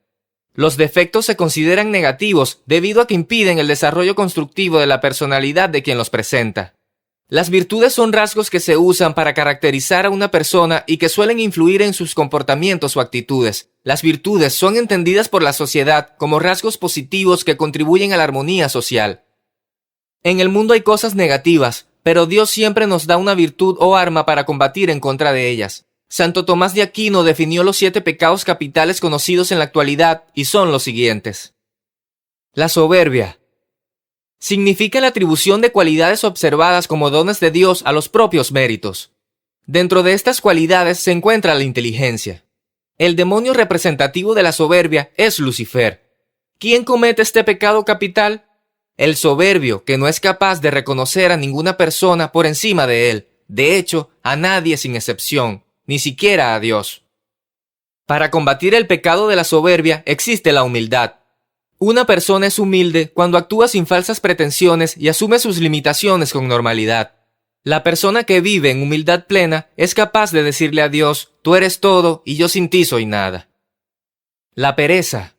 Los defectos se consideran negativos debido a que impiden el desarrollo constructivo de la personalidad de quien los presenta. Las virtudes son rasgos que se usan para caracterizar a una persona y que suelen influir en sus comportamientos o actitudes. Las virtudes son entendidas por la sociedad como rasgos positivos que contribuyen a la armonía social. En el mundo hay cosas negativas, pero Dios siempre nos da una virtud o arma para combatir en contra de ellas. Santo Tomás de Aquino definió los 7 pecados capitales conocidos en la actualidad y son los siguientes. La soberbia significa la atribución de cualidades observadas como dones de Dios a los propios méritos. Dentro de estas cualidades se encuentra la inteligencia. El demonio representativo de la soberbia es Lucifer. ¿Quién comete este pecado capital? El soberbio, que no es capaz de reconocer a ninguna persona por encima de él, de hecho, a nadie sin excepción, ni siquiera a Dios. Para combatir el pecado de la soberbia existe la humildad. Una persona es humilde cuando actúa sin falsas pretensiones y asume sus limitaciones con normalidad. La persona que vive en humildad plena es capaz de decirle a Dios, tú eres todo y yo sin ti soy nada. La pereza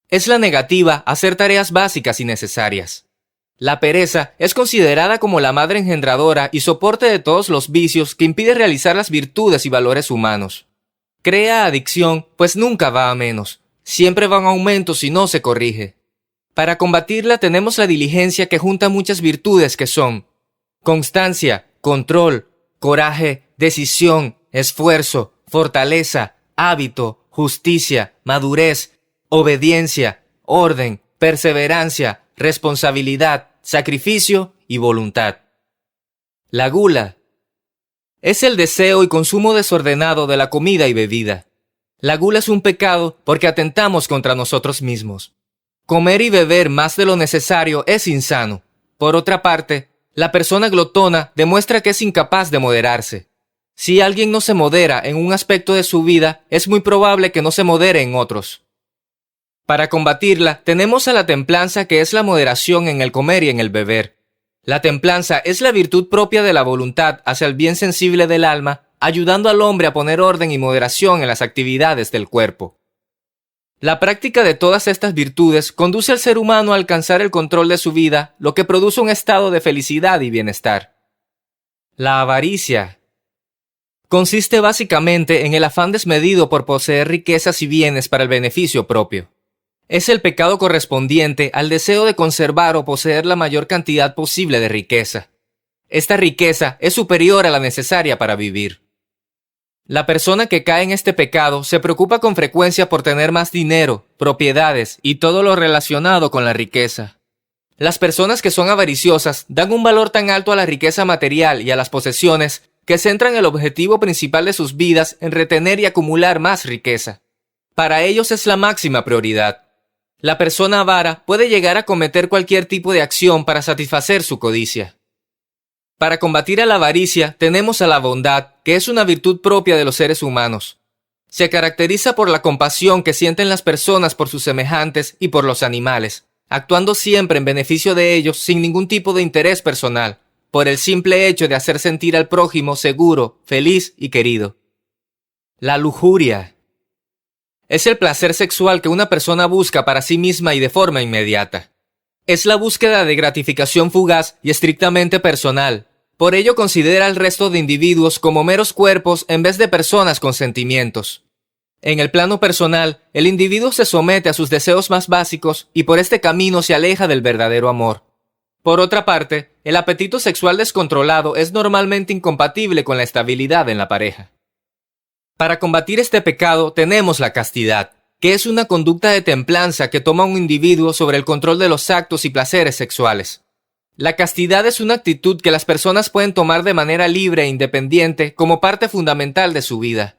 es la negativa a hacer tareas básicas y necesarias. La pereza es considerada como la madre engendradora y soporte de todos los vicios que impide realizar las virtudes y valores humanos. Crea adicción, pues nunca va a menos. Siempre va en aumento si no se corrige. Para combatirla tenemos la diligencia que junta muchas virtudes que son constancia, control, coraje, decisión, esfuerzo, fortaleza, hábito, justicia, madurez, obediencia, orden, perseverancia, responsabilidad, sacrificio y voluntad. La gula es el deseo y consumo desordenado de la comida y bebida. La gula es un pecado porque atentamos contra nosotros mismos. Comer y beber más de lo necesario es insano. Por otra parte, la persona glotona demuestra que es incapaz de moderarse. Si alguien no se modera en un aspecto de su vida, es muy probable que no se modere en otros. Para combatirla, tenemos a la templanza, que es la moderación en el comer y en el beber. La templanza es la virtud propia de la voluntad hacia el bien sensible del alma, ayudando al hombre a poner orden y moderación en las actividades del cuerpo. La práctica de todas estas virtudes conduce al ser humano a alcanzar el control de su vida, lo que produce un estado de felicidad y bienestar. La avaricia consiste básicamente en el afán desmedido por poseer riquezas y bienes para el beneficio propio. Es el pecado correspondiente al deseo de conservar o poseer la mayor cantidad posible de riqueza. Esta riqueza es superior a la necesaria para vivir. La persona que cae en este pecado se preocupa con frecuencia por tener más dinero, propiedades y todo lo relacionado con la riqueza. Las personas que son avariciosas dan un valor tan alto a la riqueza material y a las posesiones que centran el objetivo principal de sus vidas en retener y acumular más riqueza. Para ellos es la máxima prioridad. La persona avara puede llegar a cometer cualquier tipo de acción para satisfacer su codicia. Para combatir a la avaricia tenemos a la bondad, que es una virtud propia de los seres humanos. Se caracteriza por la compasión que sienten las personas por sus semejantes y por los animales, actuando siempre en beneficio de ellos sin ningún tipo de interés personal, por el simple hecho de hacer sentir al prójimo seguro, feliz y querido. La lujuria es el placer sexual que una persona busca para sí misma y de forma inmediata. Es la búsqueda de gratificación fugaz y estrictamente personal. Por ello considera al resto de individuos como meros cuerpos en vez de personas con sentimientos. En el plano personal, el individuo se somete a sus deseos más básicos y por este camino se aleja del verdadero amor. Por otra parte, el apetito sexual descontrolado es normalmente incompatible con la estabilidad en la pareja. Para combatir este pecado tenemos la castidad, que es una conducta de templanza que toma un individuo sobre el control de los actos y placeres sexuales. La castidad es una actitud que las personas pueden tomar de manera libre e independiente como parte fundamental de su vida.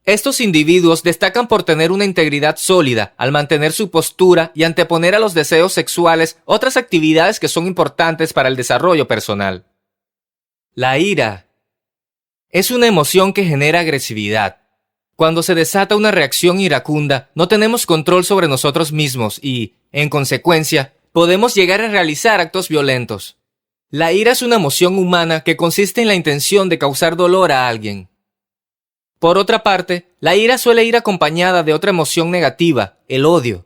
Estos individuos destacan por tener una integridad sólida al mantener su postura y anteponer a los deseos sexuales otras actividades que son importantes para el desarrollo personal. La ira es una emoción que genera agresividad. Cuando se desata una reacción iracunda, no tenemos control sobre nosotros mismos y, en consecuencia, podemos llegar a realizar actos violentos. La ira es una emoción humana que consiste en la intención de causar dolor a alguien. Por otra parte, la ira suele ir acompañada de otra emoción negativa, el odio.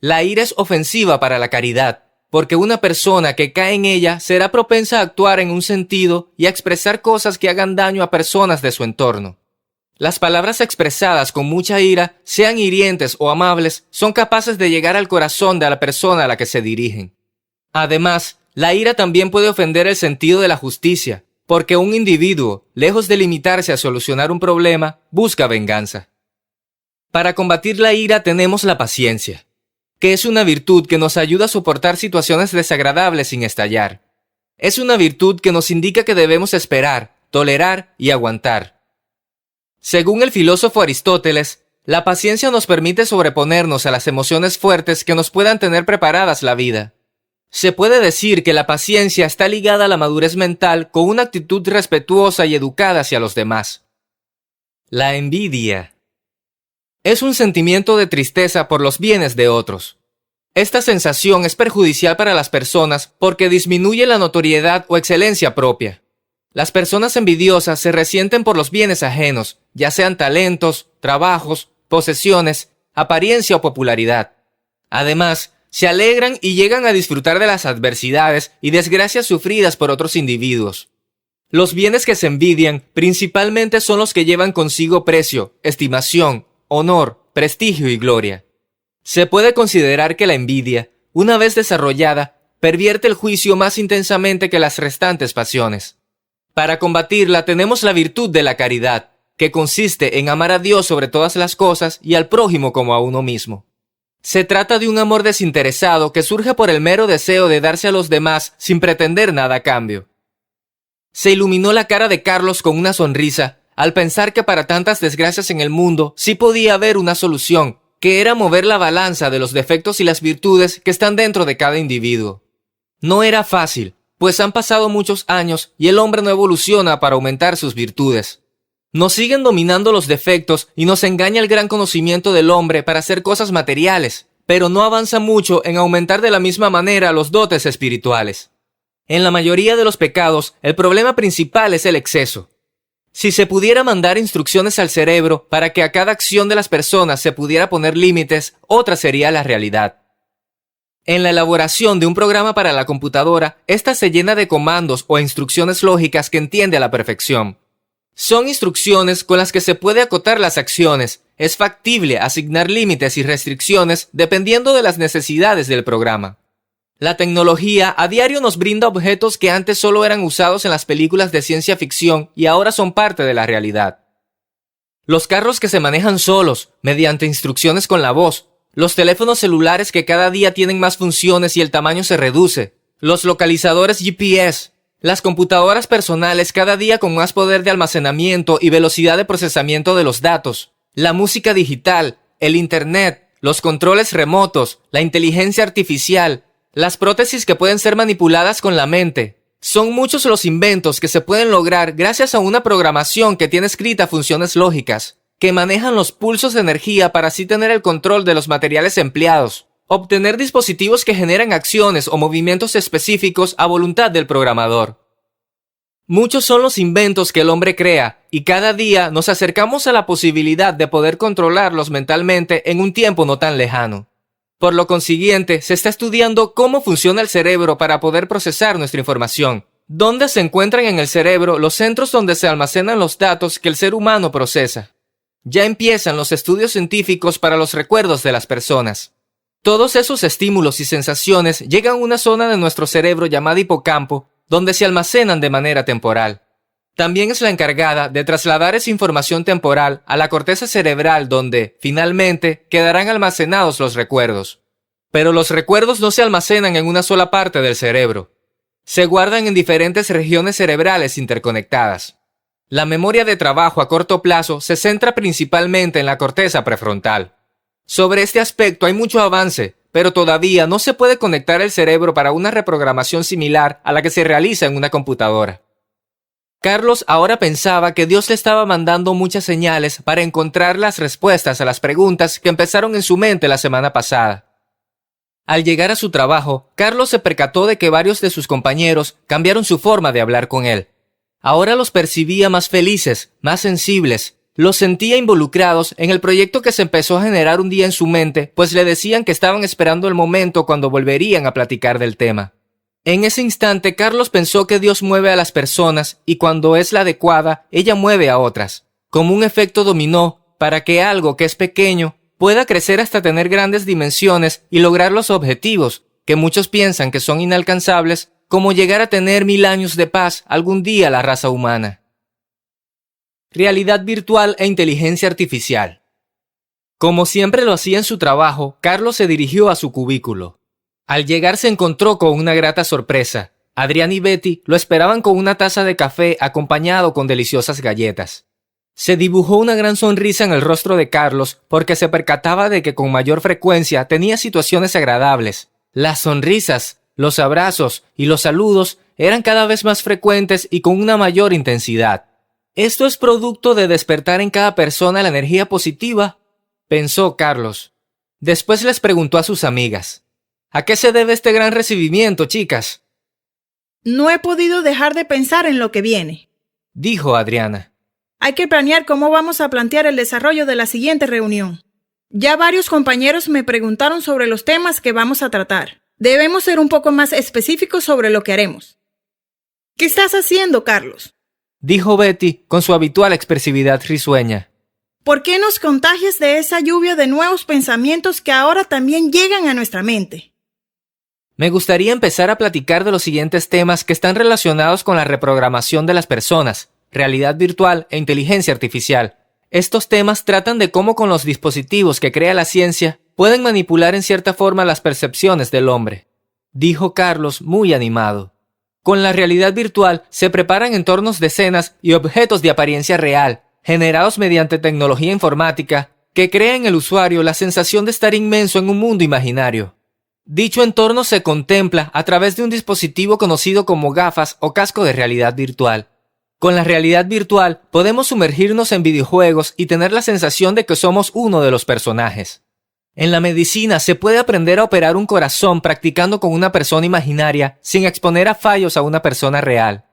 La ira es ofensiva para la caridad, porque una persona que cae en ella será propensa a actuar en un sentido y a expresar cosas que hagan daño a personas de su entorno. Las palabras expresadas con mucha ira, sean hirientes o amables, son capaces de llegar al corazón de la persona a la que se dirigen. Además, La ira también puede ofender el sentido de la justicia, porque un individuo, lejos de limitarse a solucionar un problema, busca venganza. Para combatir la ira tenemos la paciencia, que es una virtud que nos ayuda a soportar situaciones desagradables sin estallar. Es una virtud que nos indica que debemos esperar, tolerar y aguantar. Según el filósofo Aristóteles, la paciencia nos permite sobreponernos a las emociones fuertes que nos puedan tener preparadas la vida. Se puede decir que la paciencia está ligada a la madurez mental con una actitud respetuosa y educada hacia los demás. La envidia es un sentimiento de tristeza por los bienes de otros. Esta sensación es perjudicial para las personas porque disminuye la notoriedad o excelencia propia. Las personas envidiosas se resienten por los bienes ajenos, ya sean talentos, trabajos, posesiones, apariencia o popularidad. Además, se alegran y llegan a disfrutar de las adversidades y desgracias sufridas por otros individuos. Los bienes que se envidian principalmente son los que llevan consigo precio, estimación, honor, prestigio y gloria. Se puede considerar que la envidia, una vez desarrollada, pervierte el juicio más intensamente que las restantes pasiones. Para combatirla tenemos la virtud de la caridad, que consiste en amar a Dios sobre todas las cosas y al prójimo como a uno mismo. Se trata de un amor desinteresado que surge por el mero deseo de darse a los demás sin pretender nada a cambio. Se iluminó la cara de Carlos con una sonrisa al pensar que para tantas desgracias en el mundo sí podía haber una solución, que era mover la balanza de los defectos y las virtudes que están dentro de cada individuo. No era fácil, pues han pasado muchos años y el hombre no evoluciona para aumentar sus virtudes. Nos siguen dominando los defectos y nos engaña el gran conocimiento del hombre para hacer cosas materiales, pero no avanza mucho en aumentar de la misma manera los dotes espirituales. En la mayoría de los pecados, el problema principal es el exceso. Si se pudiera mandar instrucciones al cerebro para que a cada acción de las personas se pudiera poner límites, otra sería la realidad. En la elaboración de un programa para la computadora, ésta se llena de comandos o instrucciones lógicas que entiende a la perfección. Son instrucciones con las que se puede acotar las acciones. Es factible asignar límites y restricciones dependiendo de las necesidades del programa. La tecnología a diario nos brinda objetos que antes solo eran usados en las películas de ciencia ficción y ahora son parte de la realidad. Los carros que se manejan solos, mediante instrucciones con la voz. Los teléfonos celulares que cada día tienen más funciones y el tamaño se reduce. Los localizadores GPS. Las computadoras personales cada día con más poder de almacenamiento y velocidad de procesamiento de los datos. La música digital, el internet, los controles remotos, la inteligencia artificial, las prótesis que pueden ser manipuladas con la mente. Son muchos los inventos que se pueden lograr gracias a una programación que tiene escrita funciones lógicas, que manejan los pulsos de energía para así tener el control de los materiales empleados. Obtener dispositivos que generan acciones o movimientos específicos a voluntad del programador. Muchos son los inventos que el hombre crea y cada día nos acercamos a la posibilidad de poder controlarlos mentalmente en un tiempo no tan lejano. Por lo consiguiente, se está estudiando cómo funciona el cerebro para poder procesar nuestra información, dónde se encuentran en el cerebro los centros donde se almacenan los datos que el ser humano procesa. Ya empiezan los estudios científicos para los recuerdos de las personas. Todos esos estímulos y sensaciones llegan a una zona de nuestro cerebro llamada hipocampo, donde se almacenan de manera temporal. También es la encargada de trasladar esa información temporal a la corteza cerebral donde, finalmente, quedarán almacenados los recuerdos. Pero los recuerdos no se almacenan en una sola parte del cerebro. Se guardan en diferentes regiones cerebrales interconectadas. La memoria de trabajo a corto plazo se centra principalmente en la corteza prefrontal. Sobre este aspecto hay mucho avance, pero todavía no se puede conectar el cerebro para una reprogramación similar a la que se realiza en una computadora. Carlos ahora pensaba que Dios le estaba mandando muchas señales para encontrar las respuestas a las preguntas que empezaron en su mente la semana pasada. Al llegar a su trabajo, Carlos se percató de que varios de sus compañeros cambiaron su forma de hablar con él. Ahora los percibía más felices, más sensibles. Los sentía involucrados en el proyecto que se empezó a generar un día en su mente, pues le decían que estaban esperando el momento cuando volverían a platicar del tema. En ese instante, Carlos pensó que Dios mueve a las personas y cuando es la adecuada, ella mueve a otras, como un efecto dominó, para que algo que es pequeño pueda crecer hasta tener grandes dimensiones y lograr los objetivos, que muchos piensan que son inalcanzables, como llegar a tener 1000 años de paz algún día la raza humana. Realidad virtual e inteligencia artificial. Como siempre lo hacía en su trabajo, Carlos se dirigió a su cubículo. Al llegar se encontró con una grata sorpresa. Adrián y Betty lo esperaban con una taza de café acompañado con deliciosas galletas. Se dibujó una gran sonrisa en el rostro de Carlos porque se percataba de que con mayor frecuencia tenía situaciones agradables. Las sonrisas, los abrazos y los saludos eran cada vez más frecuentes y con una mayor intensidad. ¿Esto es producto de despertar en cada persona la energía positiva?, pensó Carlos. Después les preguntó a sus amigas: ¿a qué se debe este gran recibimiento, chicas? No he podido dejar de pensar en lo que viene, dijo Adriana. Hay que planear cómo vamos a plantear el desarrollo de la siguiente reunión. Ya varios compañeros me preguntaron sobre los temas que vamos a tratar. Debemos ser un poco más específicos sobre lo que haremos. ¿Qué estás haciendo, Carlos?, dijo Betty con su habitual expresividad risueña. ¿Por qué nos contagias de esa lluvia de nuevos pensamientos que ahora también llegan a nuestra mente? Me gustaría empezar a platicar de los siguientes temas que están relacionados con la reprogramación de las personas, realidad virtual e inteligencia artificial. Estos temas tratan de cómo con los dispositivos que crea la ciencia pueden manipular en cierta forma las percepciones del hombre, dijo Carlos muy animado. Con la realidad virtual se preparan entornos de escenas y objetos de apariencia real, generados mediante tecnología informática, que crea en el usuario la sensación de estar inmenso en un mundo imaginario. Dicho entorno se contempla a través de un dispositivo conocido como gafas o casco de realidad virtual. Con la realidad virtual podemos sumergirnos en videojuegos y tener la sensación de que somos uno de los personajes. En la medicina se puede aprender a operar un corazón practicando con una persona imaginaria sin exponer a fallos a una persona real.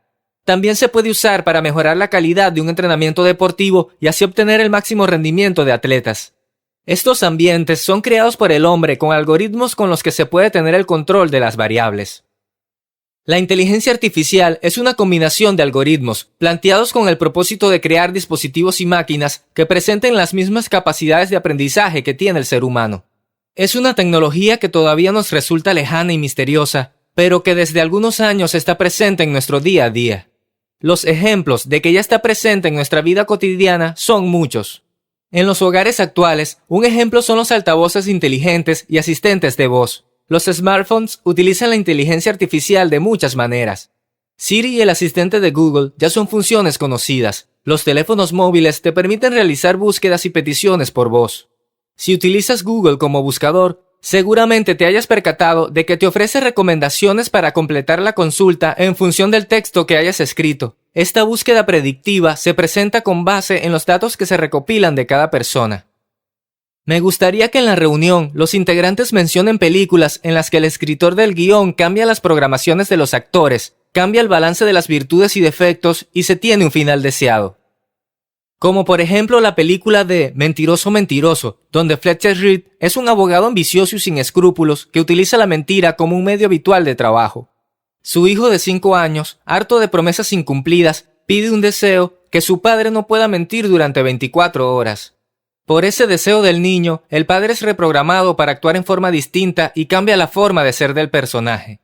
También se puede usar para mejorar la calidad de un entrenamiento deportivo y así obtener el máximo rendimiento de atletas. Estos ambientes son creados por el hombre con algoritmos con los que se puede tener el control de las variables. La inteligencia artificial es una combinación de algoritmos planteados con el propósito de crear dispositivos y máquinas que presenten las mismas capacidades de aprendizaje que tiene el ser humano. Es una tecnología que todavía nos resulta lejana y misteriosa, pero que desde algunos años está presente en nuestro día a día. Los ejemplos de que ya está presente en nuestra vida cotidiana son muchos. En los hogares actuales, un ejemplo son los altavoces inteligentes y asistentes de voz. Los smartphones utilizan la inteligencia artificial de muchas maneras. Siri y el asistente de Google ya son funciones conocidas. Los teléfonos móviles te permiten realizar búsquedas y peticiones por voz. Si utilizas Google como buscador, seguramente te hayas percatado de que te ofrece recomendaciones para completar la consulta en función del texto que hayas escrito. Esta búsqueda predictiva se presenta con base en los datos que se recopilan de cada persona. Me gustaría que en la reunión los integrantes mencionen películas en las que el escritor del guión cambia las programaciones de los actores, cambia el balance de las virtudes y defectos y se tiene un final deseado. Como por ejemplo la película de Mentiroso Mentiroso, donde Fletcher Reed es un abogado ambicioso y sin escrúpulos que utiliza la mentira como un medio habitual de trabajo. Su hijo de 5 años, harto de promesas incumplidas, pide un deseo: que su padre no pueda mentir durante 24 horas. Por ese deseo del niño, el padre es reprogramado para actuar en forma distinta y cambia la forma de ser del personaje.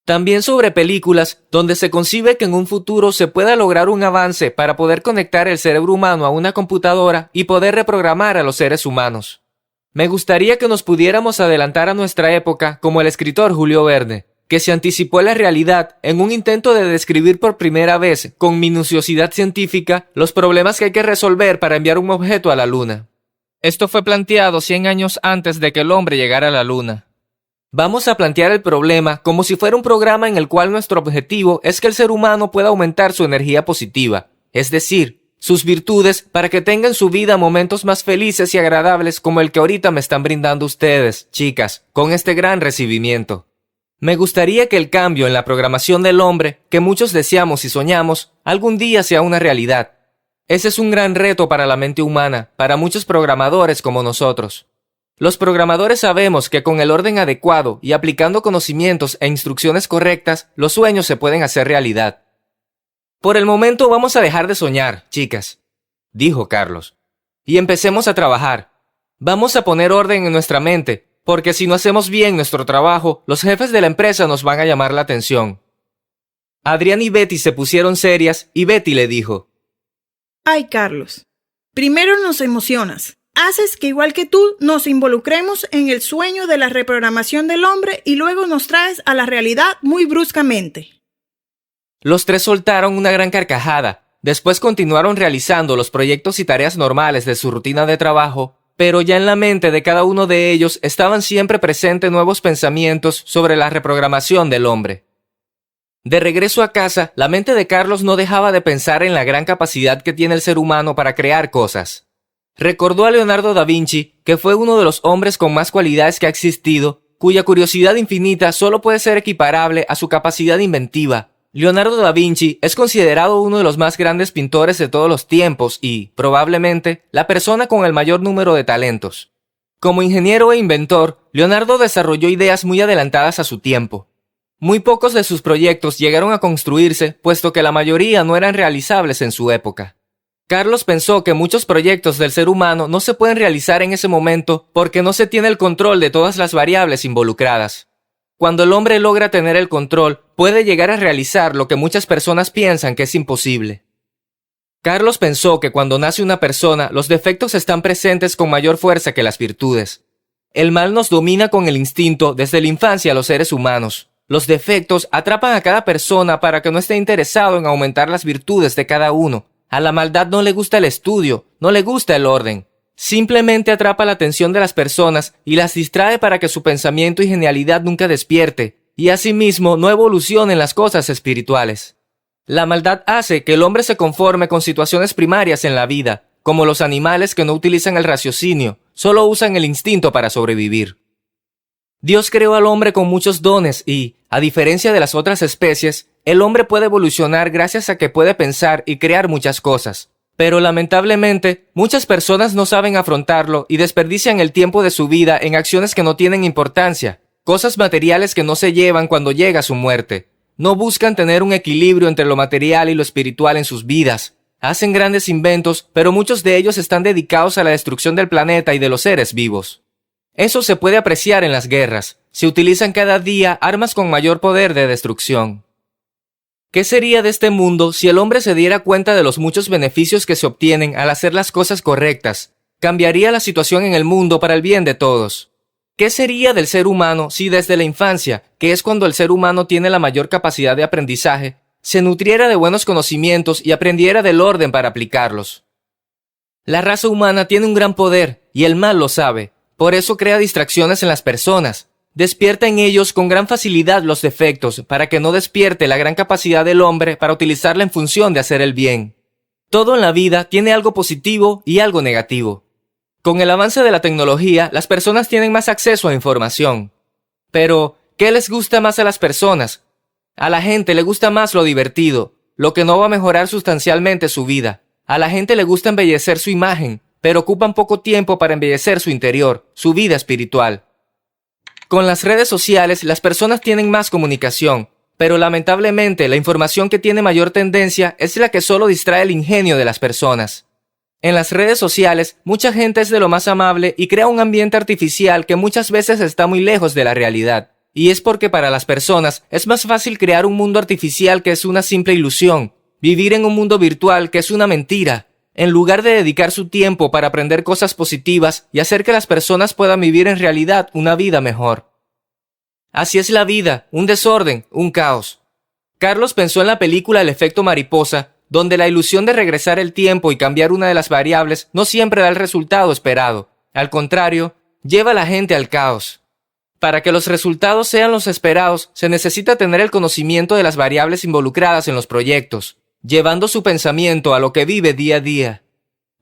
También sobre películas donde se concibe que en un futuro se pueda lograr un avance para poder conectar el cerebro humano a una computadora y poder reprogramar a los seres humanos. Me gustaría que nos pudiéramos adelantar a nuestra época como el escritor Julio Verne, que se anticipó a la realidad en un intento de describir por primera vez con minuciosidad científica los problemas que hay que resolver para enviar un objeto a la Luna. Esto fue planteado 100 años antes de que el hombre llegara a la Luna. Vamos a plantear el problema como si fuera un programa en el cual nuestro objetivo es que el ser humano pueda aumentar su energía positiva, es decir, sus virtudes, para que tenga en su vida momentos más felices y agradables como el que ahorita me están brindando ustedes, chicas, con este gran recibimiento. Me gustaría que el cambio en la programación del hombre, que muchos deseamos y soñamos, algún día sea una realidad. Ese es un gran reto para la mente humana, para muchos programadores como nosotros. Los programadores sabemos que con el orden adecuado y aplicando conocimientos e instrucciones correctas, los sueños se pueden hacer realidad. Por el momento vamos a dejar de soñar, chicas, dijo Carlos, y empecemos a trabajar. Vamos a poner orden en nuestra mente, porque si no hacemos bien nuestro trabajo, los jefes de la empresa nos van a llamar la atención. Adrián y Betty se pusieron serias y Betty le dijo: Ay, Carlos, primero nos emocionas. Haces que igual que tú nos involucremos en el sueño de la reprogramación del hombre y luego nos traes a la realidad muy bruscamente. Los tres soltaron una gran carcajada. Después continuaron realizando los proyectos y tareas normales de su rutina de trabajo, pero ya en la mente de cada uno de ellos estaban siempre presentes nuevos pensamientos sobre la reprogramación del hombre. De regreso a casa, la mente de Carlos no dejaba de pensar en la gran capacidad que tiene el ser humano para crear cosas. Recordó a Leonardo da Vinci, que fue uno de los hombres con más cualidades que ha existido, cuya curiosidad infinita solo puede ser equiparable a su capacidad inventiva. Leonardo da Vinci es considerado uno de los más grandes pintores de todos los tiempos y, probablemente, la persona con el mayor número de talentos. Como ingeniero e inventor, Leonardo desarrolló ideas muy adelantadas a su tiempo. Muy pocos de sus proyectos llegaron a construirse, puesto que la mayoría no eran realizables en su época. Carlos pensó que muchos proyectos del ser humano no se pueden realizar en ese momento porque no se tiene el control de todas las variables involucradas. Cuando el hombre logra tener el control, puede llegar a realizar lo que muchas personas piensan que es imposible. Carlos pensó que cuando nace una persona, los defectos están presentes con mayor fuerza que las virtudes. El mal nos domina con el instinto desde la infancia a los seres humanos. Los defectos atrapan a cada persona para que no esté interesado en aumentar las virtudes de cada uno. A la maldad no le gusta el estudio, no le gusta el orden. Simplemente atrapa la atención de las personas y las distrae para que su pensamiento y genialidad nunca despierte, y asimismo no evolucione en las cosas espirituales. La maldad hace que el hombre se conforme con situaciones primarias en la vida, como los animales que no utilizan el raciocinio, solo usan el instinto para sobrevivir. Dios creó al hombre con muchos dones y, a diferencia de las otras especies, el hombre puede evolucionar gracias a que puede pensar y crear muchas cosas. Pero lamentablemente, muchas personas no saben afrontarlo y desperdician el tiempo de su vida en acciones que no tienen importancia, cosas materiales que no se llevan cuando llega su muerte. No buscan tener un equilibrio entre lo material y lo espiritual en sus vidas. Hacen grandes inventos, pero muchos de ellos están dedicados a la destrucción del planeta y de los seres vivos. Eso se puede apreciar en las guerras. Se utilizan cada día armas con mayor poder de destrucción. ¿Qué sería de este mundo si el hombre se diera cuenta de los muchos beneficios que se obtienen al hacer las cosas correctas? Cambiaría la situación en el mundo para el bien de todos. ¿Qué sería del ser humano si desde la infancia, que es cuando el ser humano tiene la mayor capacidad de aprendizaje, se nutriera de buenos conocimientos y aprendiera del orden para aplicarlos? La raza humana tiene un gran poder y el mal lo sabe. Por eso crea distracciones en las personas. Despierta en ellos con gran facilidad los defectos para que no despierte la gran capacidad del hombre para utilizarla en función de hacer el bien. Todo en la vida tiene algo positivo y algo negativo. Con el avance de la tecnología, las personas tienen más acceso a información. Pero, ¿qué les gusta más a las personas? A la gente le gusta más lo divertido, lo que no va a mejorar sustancialmente su vida. A la gente le gusta embellecer su imagen, pero ocupan poco tiempo para embellecer su interior, su vida espiritual. Con las redes sociales, las personas tienen más comunicación, pero lamentablemente la información que tiene mayor tendencia es la que solo distrae el ingenio de las personas. En las redes sociales, mucha gente es de lo más amable y crea un ambiente artificial que muchas veces está muy lejos de la realidad. Y es porque para las personas es más fácil crear un mundo artificial que es una simple ilusión, vivir en un mundo virtual que es una mentira, en lugar de dedicar su tiempo para aprender cosas positivas y hacer que las personas puedan vivir en realidad una vida mejor. Así es la vida, un desorden, un caos. Carlos pensó en la película El efecto mariposa, donde la ilusión de regresar el tiempo y cambiar una de las variables no siempre da el resultado esperado. Al contrario, lleva a la gente al caos. Para que los resultados sean los esperados, se necesita tener el conocimiento de las variables involucradas en los proyectos, llevando su pensamiento a lo que vive día a día.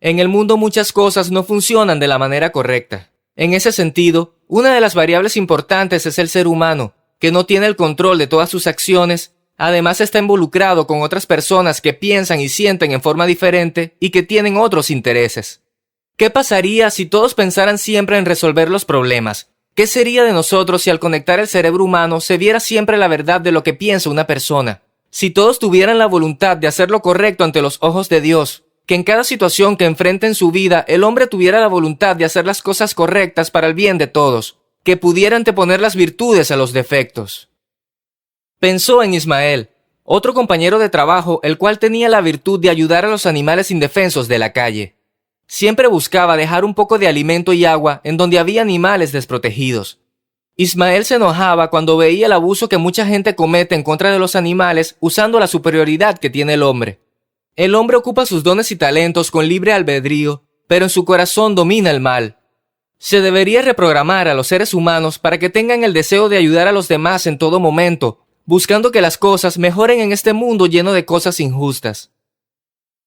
En el mundo muchas cosas no funcionan de la manera correcta. En ese sentido, una de las variables importantes es el ser humano, que no tiene el control de todas sus acciones, además está involucrado con otras personas que piensan y sienten en forma diferente y que tienen otros intereses. ¿Qué pasaría si todos pensaran siempre en resolver los problemas? ¿Qué sería de nosotros si al conectar el cerebro humano se viera siempre la verdad de lo que piensa una persona? Si todos tuvieran la voluntad de hacer lo correcto ante los ojos de Dios, que en cada situación que enfrente en su vida el hombre tuviera la voluntad de hacer las cosas correctas para el bien de todos, que pudiera anteponer las virtudes a los defectos. Pensó en Ismael, otro compañero de trabajo, el cual tenía la virtud de ayudar a los animales indefensos de la calle. Siempre buscaba dejar un poco de alimento y agua en donde había animales desprotegidos. Ismael se enojaba cuando veía el abuso que mucha gente comete en contra de los animales usando la superioridad que tiene el hombre. El hombre ocupa sus dones y talentos con libre albedrío, pero en su corazón domina el mal. Se debería reprogramar a los seres humanos para que tengan el deseo de ayudar a los demás en todo momento, buscando que las cosas mejoren en este mundo lleno de cosas injustas.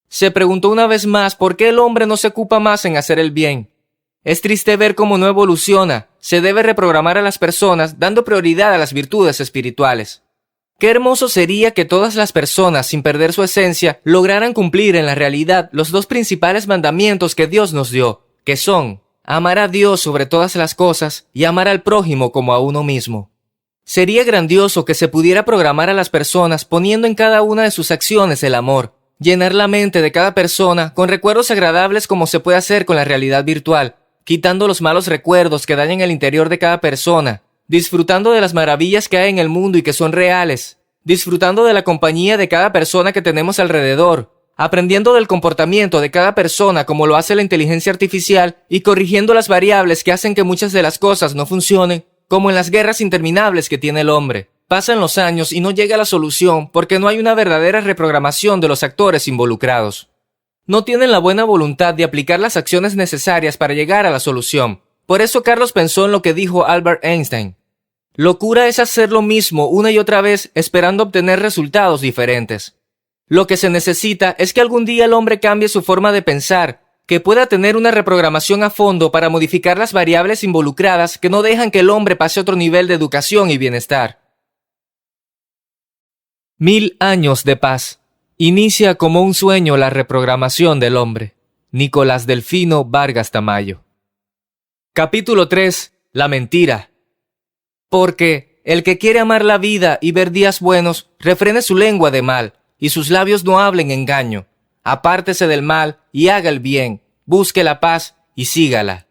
Se preguntó una vez más por qué el hombre no se ocupa más en hacer el bien. Es triste ver cómo no evoluciona. Se debe reprogramar a las personas dando prioridad a las virtudes espirituales. Qué hermoso sería que todas las personas, sin perder su esencia, lograran cumplir en la realidad los dos principales mandamientos que Dios nos dio, que son amar a Dios sobre todas las cosas y amar al prójimo como a uno mismo. Sería grandioso que se pudiera programar a las personas poniendo en cada una de sus acciones el amor, llenar la mente de cada persona con recuerdos agradables como se puede hacer con la realidad virtual, quitando los malos recuerdos que dañan el interior de cada persona, disfrutando de las maravillas que hay en el mundo y que son reales, disfrutando de la compañía de cada persona que tenemos alrededor, aprendiendo del comportamiento de cada persona como lo hace la inteligencia artificial y corrigiendo las variables que hacen que muchas de las cosas no funcionen, como en las guerras interminables que tiene el hombre. Pasan los años y no llega la solución porque no hay una verdadera reprogramación de los actores involucrados. No tienen la buena voluntad de aplicar las acciones necesarias para llegar a la solución. Por eso Carlos pensó en lo que dijo Albert Einstein. Locura es hacer lo mismo una y otra vez esperando obtener resultados diferentes. Lo que se necesita es que algún día el hombre cambie su forma de pensar, que pueda tener una reprogramación a fondo para modificar las variables involucradas que no dejan que el hombre pase a otro nivel de educación y bienestar. 1000 años de paz. Inicia como un sueño la reprogramación del hombre. Nicolás Delfino Vargas Tamayo. Capítulo 3. La mentira. Porque el que quiere amar la vida y ver días buenos, refrene su lengua de mal, y sus labios no hablen engaño. Apártese del mal y haga el bien, busque la paz y sígala.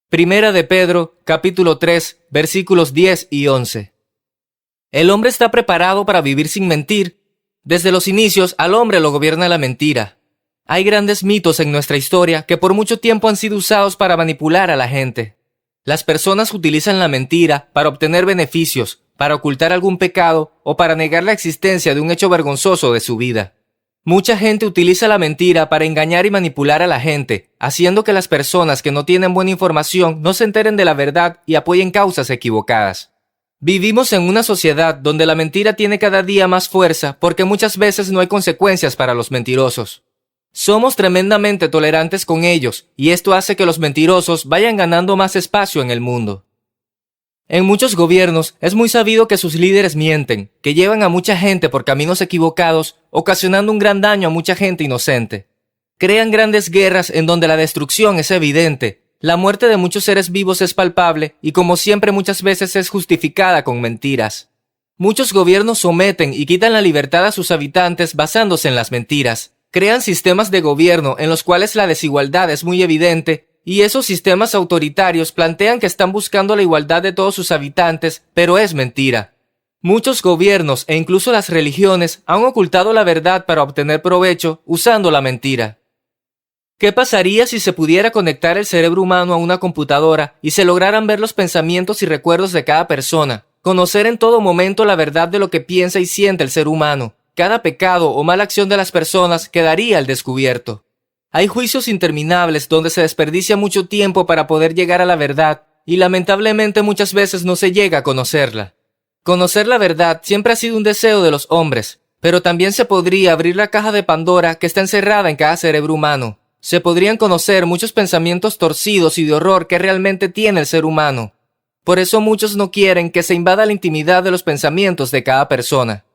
Primera de Pedro, capítulo 3, versículos 10 y 11. El hombre está preparado para vivir sin mentir. Desde los inicios al hombre lo gobierna la mentira. Hay grandes mitos en nuestra historia que por mucho tiempo han sido usados para manipular a la gente. Las personas utilizan la mentira para obtener beneficios, para ocultar algún pecado o para negar la existencia de un hecho vergonzoso de su vida. Mucha gente utiliza la mentira para engañar y manipular a la gente, haciendo que las personas que no tienen buena información no se enteren de la verdad y apoyen causas equivocadas. Vivimos en una sociedad donde la mentira tiene cada día más fuerza porque muchas veces no hay consecuencias para los mentirosos. Somos tremendamente tolerantes con ellos y esto hace que los mentirosos vayan ganando más espacio en el mundo. En muchos gobiernos es muy sabido que sus líderes mienten, que llevan a mucha gente por caminos equivocados, ocasionando un gran daño a mucha gente inocente. Crean grandes guerras en donde la destrucción es evidente, la muerte de muchos seres vivos es palpable y como siempre muchas veces es justificada con mentiras. Muchos gobiernos someten y quitan la libertad a sus habitantes basándose en las mentiras. Crean sistemas de gobierno en los cuales la desigualdad es muy evidente y esos sistemas autoritarios plantean que están buscando la igualdad de todos sus habitantes, pero es mentira. Muchos gobiernos e incluso las religiones han ocultado la verdad para obtener provecho usando la mentira. ¿Qué pasaría si se pudiera conectar el cerebro humano a una computadora y se lograran ver los pensamientos y recuerdos de cada persona? Conocer en todo momento la verdad de lo que piensa y siente el ser humano. Cada pecado o mala acción de las personas quedaría al descubierto. Hay juicios interminables donde se desperdicia mucho tiempo para poder llegar a la verdad y lamentablemente muchas veces no se llega a conocerla. Conocer la verdad siempre ha sido un deseo de los hombres, pero también se podría abrir la caja de Pandora que está encerrada en cada cerebro humano. Se podrían conocer muchos pensamientos torcidos y de horror que realmente tiene el ser humano. Por eso muchos no quieren que se invada la intimidad de los pensamientos de cada persona.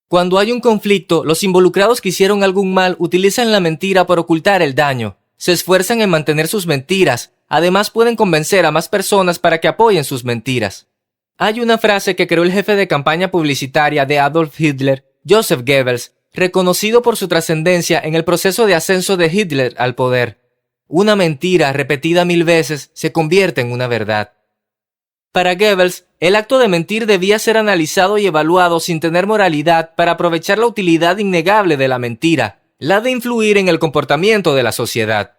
Cuando hay un conflicto, los involucrados que hicieron algún mal utilizan la mentira para ocultar el daño. Se esfuerzan en mantener sus mentiras. Además pueden convencer a más personas para que apoyen sus mentiras. Hay una frase que creó el jefe de campaña publicitaria de Adolf Hitler, Joseph Goebbels, reconocido por su trascendencia en el proceso de ascenso de Hitler al poder. Una mentira repetida 1000 veces se convierte en una verdad. Para Goebbels, el acto de mentir debía ser analizado y evaluado sin tener moralidad para aprovechar la utilidad innegable de la mentira, la de influir en el comportamiento de la sociedad.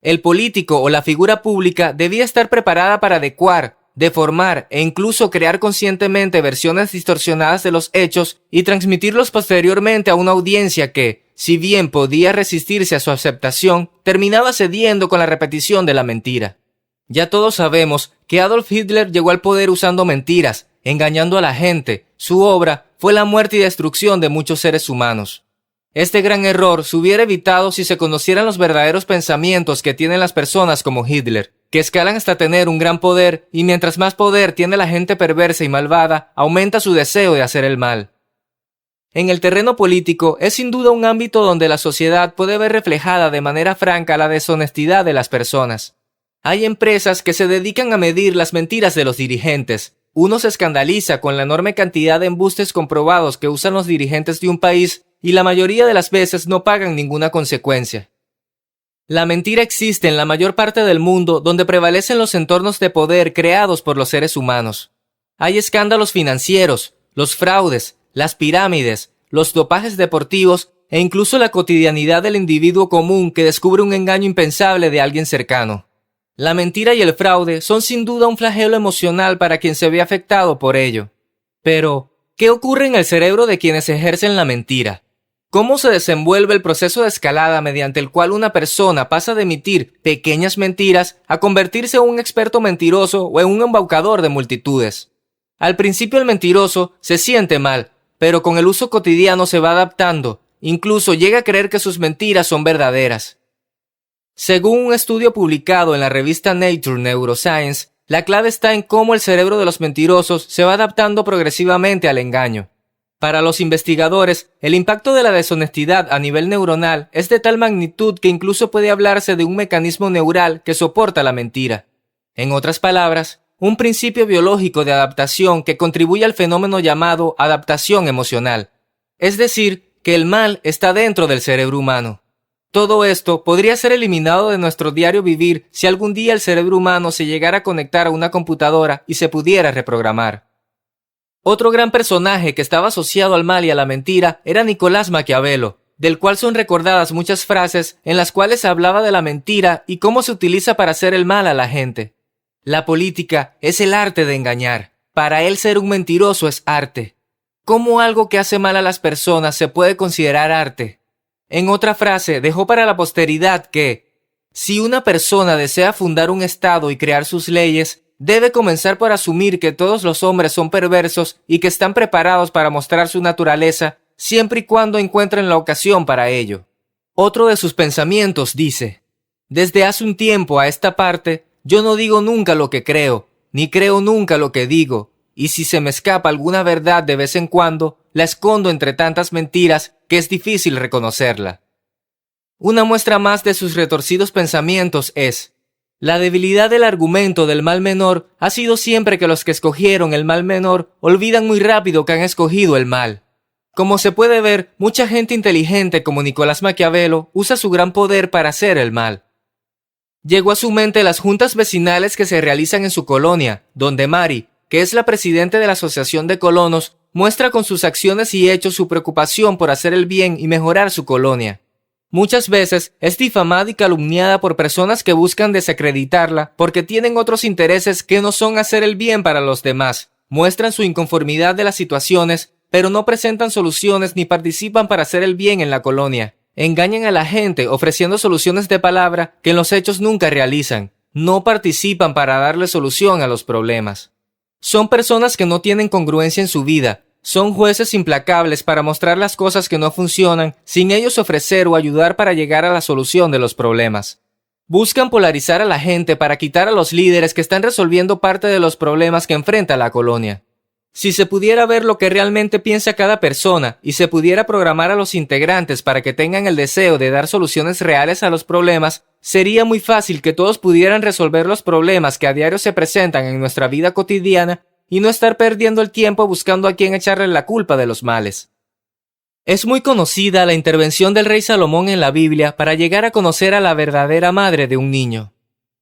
El político o la figura pública debía estar preparada para adecuar, deformar e incluso crear conscientemente versiones distorsionadas de los hechos y transmitirlos posteriormente a una audiencia que, si bien podía resistirse a su aceptación, terminaba cediendo con la repetición de la mentira. Ya todos sabemos que Adolf Hitler llegó al poder usando mentiras, engañando a la gente. Su obra fue la muerte y destrucción de muchos seres humanos. Este gran error se hubiera evitado si se conocieran los verdaderos pensamientos que tienen las personas como Hitler, que escalan hasta tener un gran poder, y mientras más poder tiene la gente perversa y malvada, aumenta su deseo de hacer el mal. En el terreno político es sin duda un ámbito donde la sociedad puede ver reflejada de manera franca la deshonestidad de las personas. Hay empresas que se dedican a medir las mentiras de los dirigentes. Uno se escandaliza con la enorme cantidad de embustes comprobados que usan los dirigentes de un país y la mayoría de las veces no pagan ninguna consecuencia. La mentira existe en la mayor parte del mundo donde prevalecen los entornos de poder creados por los seres humanos. Hay escándalos financieros, los fraudes, las pirámides, los dopajes deportivos e incluso la cotidianidad del individuo común que descubre un engaño impensable de alguien cercano. La mentira y el fraude son sin duda un flagelo emocional para quien se ve afectado por ello. Pero, ¿qué ocurre en el cerebro de quienes ejercen la mentira? ¿Cómo se desenvuelve el proceso de escalada mediante el cual una persona pasa de emitir pequeñas mentiras a convertirse en un experto mentiroso o en un embaucador de multitudes? Al principio el mentiroso se siente mal, pero con el uso cotidiano se va adaptando, incluso llega a creer que sus mentiras son verdaderas. Según un estudio publicado en la revista Nature Neuroscience, la clave está en cómo el cerebro de los mentirosos se va adaptando progresivamente al engaño. Para los investigadores, el impacto de la deshonestidad a nivel neuronal es de tal magnitud que incluso puede hablarse de un mecanismo neural que soporta la mentira. En otras palabras, un principio biológico de adaptación que contribuye al fenómeno llamado adaptación emocional. Es decir, que el mal está dentro del cerebro humano. Todo esto podría ser eliminado de nuestro diario vivir si algún día el cerebro humano se llegara a conectar a una computadora y se pudiera reprogramar. Otro gran personaje que estaba asociado al mal y a la mentira era Nicolás Maquiavelo, del cual son recordadas muchas frases en las cuales se hablaba de la mentira y cómo se utiliza para hacer el mal a la gente. La política es el arte de engañar. Para él ser un mentiroso es arte. ¿Cómo algo que hace mal a las personas se puede considerar arte? En otra frase dejó para la posteridad que, si una persona desea fundar un estado y crear sus leyes, debe comenzar por asumir que todos los hombres son perversos y que están preparados para mostrar su naturaleza siempre y cuando encuentren la ocasión para ello. Otro de sus pensamientos dice: desde hace un tiempo a esta parte, yo no digo nunca lo que creo, ni creo nunca lo que digo, y si se me escapa alguna verdad de vez en cuando, la escondo entre tantas mentiras que es difícil reconocerla. Una muestra más de sus retorcidos pensamientos es: la debilidad del argumento del mal menor ha sido siempre que los que escogieron el mal menor olvidan muy rápido que han escogido el mal. Como se puede ver, mucha gente inteligente como Nicolás Maquiavelo usa su gran poder para hacer el mal. Llegó a su mente las juntas vecinales que se realizan en su colonia, donde Mari, que es la presidenta de la Asociación de Colonos, muestra con sus acciones y hechos su preocupación por hacer el bien y mejorar su colonia. Muchas veces es difamada y calumniada por personas que buscan desacreditarla porque tienen otros intereses que no son hacer el bien para los demás. Muestran su inconformidad de las situaciones, pero no presentan soluciones ni participan para hacer el bien en la colonia. Engañan a la gente ofreciendo soluciones de palabra que en los hechos nunca realizan. No participan para darle solución a los problemas. Son personas que no tienen congruencia en su vida. Son jueces implacables para mostrar las cosas que no funcionan sin ellos ofrecer o ayudar para llegar a la solución de los problemas. Buscan polarizar a la gente para quitar a los líderes que están resolviendo parte de los problemas que enfrenta la colonia. Si se pudiera ver lo que realmente piensa cada persona y se pudiera programar a los integrantes para que tengan el deseo de dar soluciones reales a los problemas, sería muy fácil que todos pudieran resolver los problemas que a diario se presentan en nuestra vida cotidiana y no estar perdiendo el tiempo buscando a quién echarle la culpa de los males. Es muy conocida la intervención del rey Salomón en la Biblia para llegar a conocer a la verdadera madre de un niño.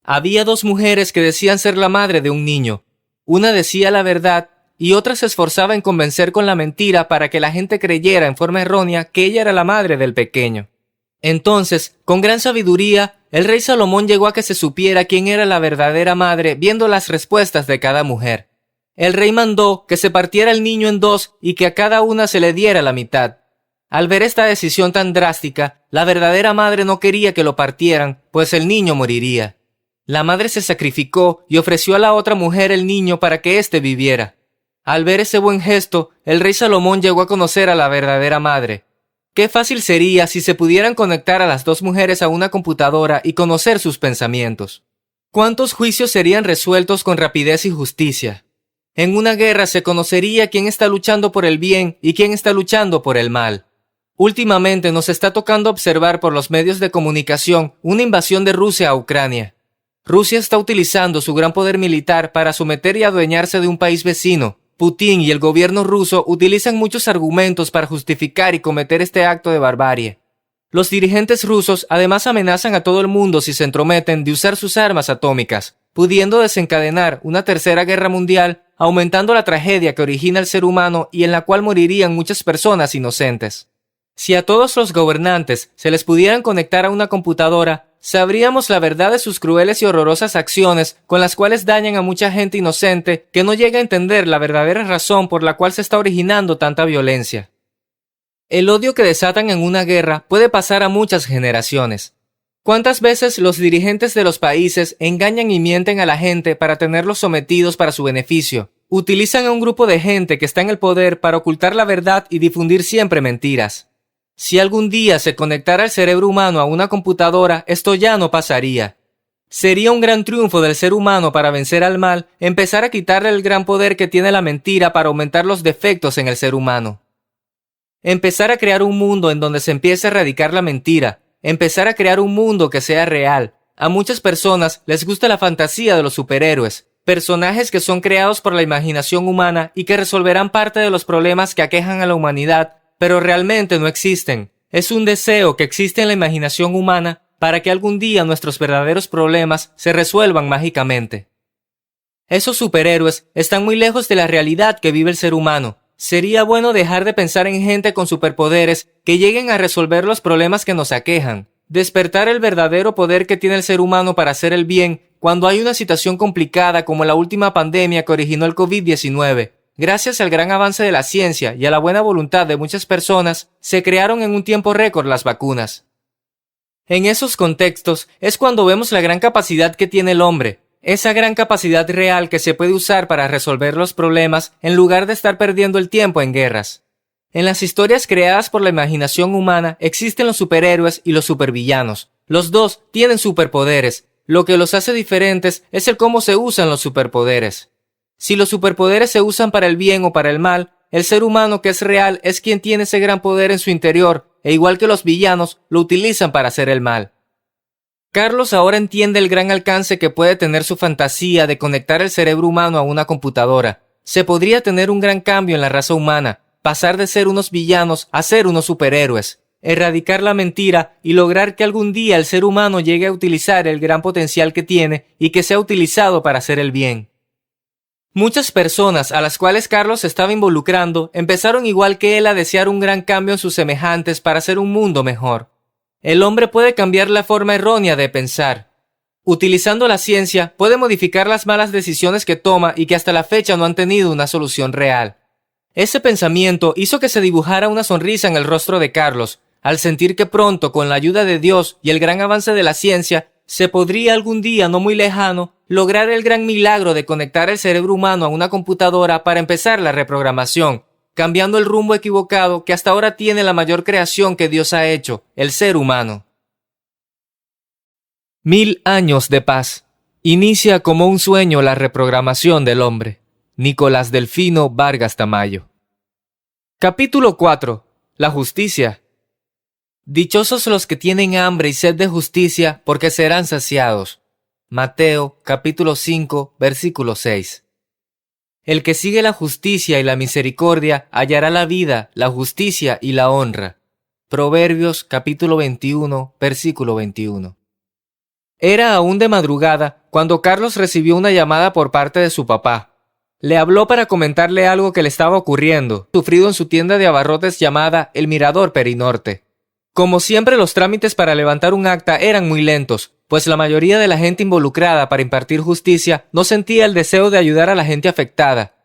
Había dos mujeres que decían ser la madre de un niño. Una decía la verdad y otra se esforzaba en convencer con la mentira para que la gente creyera en forma errónea que ella era la madre del pequeño. Entonces, con gran sabiduría, el rey Salomón llegó a que se supiera quién era la verdadera madre viendo las respuestas de cada mujer. El rey mandó que se partiera el niño en dos y que a cada una se le diera la mitad. Al ver esta decisión tan drástica, la verdadera madre no quería que lo partieran, pues el niño moriría. La madre se sacrificó y ofreció a la otra mujer el niño para que éste viviera. Al ver ese buen gesto, el rey Salomón llegó a conocer a la verdadera madre. Qué fácil sería si se pudieran conectar a las dos mujeres a una computadora y conocer sus pensamientos. ¿Cuántos juicios serían resueltos con rapidez y justicia? En una guerra se conocería quién está luchando por el bien y quién está luchando por el mal. Últimamente nos está tocando observar por los medios de comunicación una invasión de Rusia a Ucrania. Rusia está utilizando su gran poder militar para someter y adueñarse de un país vecino. Putin y el gobierno ruso utilizan muchos argumentos para justificar y cometer este acto de barbarie. Los dirigentes rusos además amenazan a todo el mundo si se entrometen de usar sus armas atómicas, pudiendo desencadenar una tercera guerra mundial, aumentando la tragedia que origina el ser humano y en la cual morirían muchas personas inocentes. Si a todos los gobernantes se les pudieran conectar a una computadora, sabríamos la verdad de sus crueles y horrorosas acciones con las cuales dañan a mucha gente inocente que no llega a entender la verdadera razón por la cual se está originando tanta violencia. El odio que desatan en una guerra puede pasar a muchas generaciones. ¿Cuántas veces los dirigentes de los países engañan y mienten a la gente para tenerlos sometidos para su beneficio? Utilizan a un grupo de gente que está en el poder para ocultar la verdad y difundir siempre mentiras. Si algún día se conectara el cerebro humano a una computadora, esto ya no pasaría. Sería un gran triunfo del ser humano para vencer al mal, empezar a quitarle el gran poder que tiene la mentira para aumentar los defectos en el ser humano. Empezar a crear un mundo en donde se empiece a erradicar la mentira, empezar a crear un mundo que sea real. A muchas personas les gusta la fantasía de los superhéroes, personajes que son creados por la imaginación humana y que resolverán parte de los problemas que aquejan a la humanidad, pero realmente no existen. Es un deseo que existe en la imaginación humana para que algún día nuestros verdaderos problemas se resuelvan mágicamente. Esos superhéroes están muy lejos de la realidad que vive el ser humano. Sería bueno dejar de pensar en gente con superpoderes que lleguen a resolver los problemas que nos aquejan. Despertar el verdadero poder que tiene el ser humano para hacer el bien cuando hay una situación complicada como la última pandemia que originó el COVID-19. Gracias al gran avance de la ciencia y a la buena voluntad de muchas personas, se crearon en un tiempo récord las vacunas. En esos contextos es cuando vemos la gran capacidad que tiene el hombre, esa gran capacidad real que se puede usar para resolver los problemas en lugar de estar perdiendo el tiempo en guerras. En las historias creadas por la imaginación humana existen los superhéroes y los supervillanos. Los dos tienen superpoderes. Lo que los hace diferentes es el cómo se usan los superpoderes. Si los superpoderes se usan para el bien o para el mal, el ser humano que es real es quien tiene ese gran poder en su interior, e igual que los villanos, lo utilizan para hacer el mal. Carlos ahora entiende el gran alcance que puede tener su fantasía de conectar el cerebro humano a una computadora. Se podría tener un gran cambio en la raza humana, pasar de ser unos villanos a ser unos superhéroes, erradicar la mentira y lograr que algún día el ser humano llegue a utilizar el gran potencial que tiene y que sea utilizado para hacer el bien. Muchas personas a las cuales Carlos estaba involucrando empezaron igual que él a desear un gran cambio en sus semejantes para hacer un mundo mejor. El hombre puede cambiar la forma errónea de pensar. Utilizando la ciencia, puede modificar las malas decisiones que toma y que hasta la fecha no han tenido una solución real. Ese pensamiento hizo que se dibujara una sonrisa en el rostro de Carlos, al sentir que pronto, con la ayuda de Dios y el gran avance de la ciencia, se podría algún día no muy lejano lograr el gran milagro de conectar el cerebro humano a una computadora para empezar la reprogramación, cambiando el rumbo equivocado que hasta ahora tiene la mayor creación que Dios ha hecho, el ser humano. 1000 años de paz. Inicia como un sueño la reprogramación del hombre. Nicolás Delfino Vargas Tamayo. Capítulo 4. La justicia. Dichosos los que tienen hambre y sed de justicia, porque serán saciados. Mateo, capítulo 5, versículo 6. El que sigue la justicia y la misericordia hallará la vida, la justicia y la honra. Proverbios, capítulo 21, versículo 21. Era aún de madrugada cuando Carlos recibió una llamada por parte de su papá. Le habló para comentarle algo que le estaba ocurriendo, sufrido en su tienda de abarrotes llamada El Mirador Perinorte. Como siempre, los trámites para levantar un acta eran muy lentos, pues la mayoría de la gente involucrada para impartir justicia no sentía el deseo de ayudar a la gente afectada.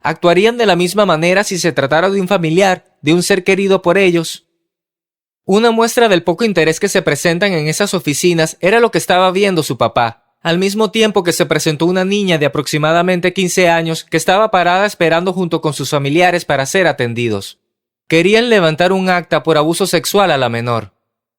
Actuarían de la misma manera si se tratara de un familiar, de un ser querido por ellos. Una muestra del poco interés que se presentan en esas oficinas era lo que estaba viendo su papá, al mismo tiempo que se presentó una niña de aproximadamente 15 años que estaba parada esperando junto con sus familiares para ser atendidos. Querían levantar un acta por abuso sexual a la menor.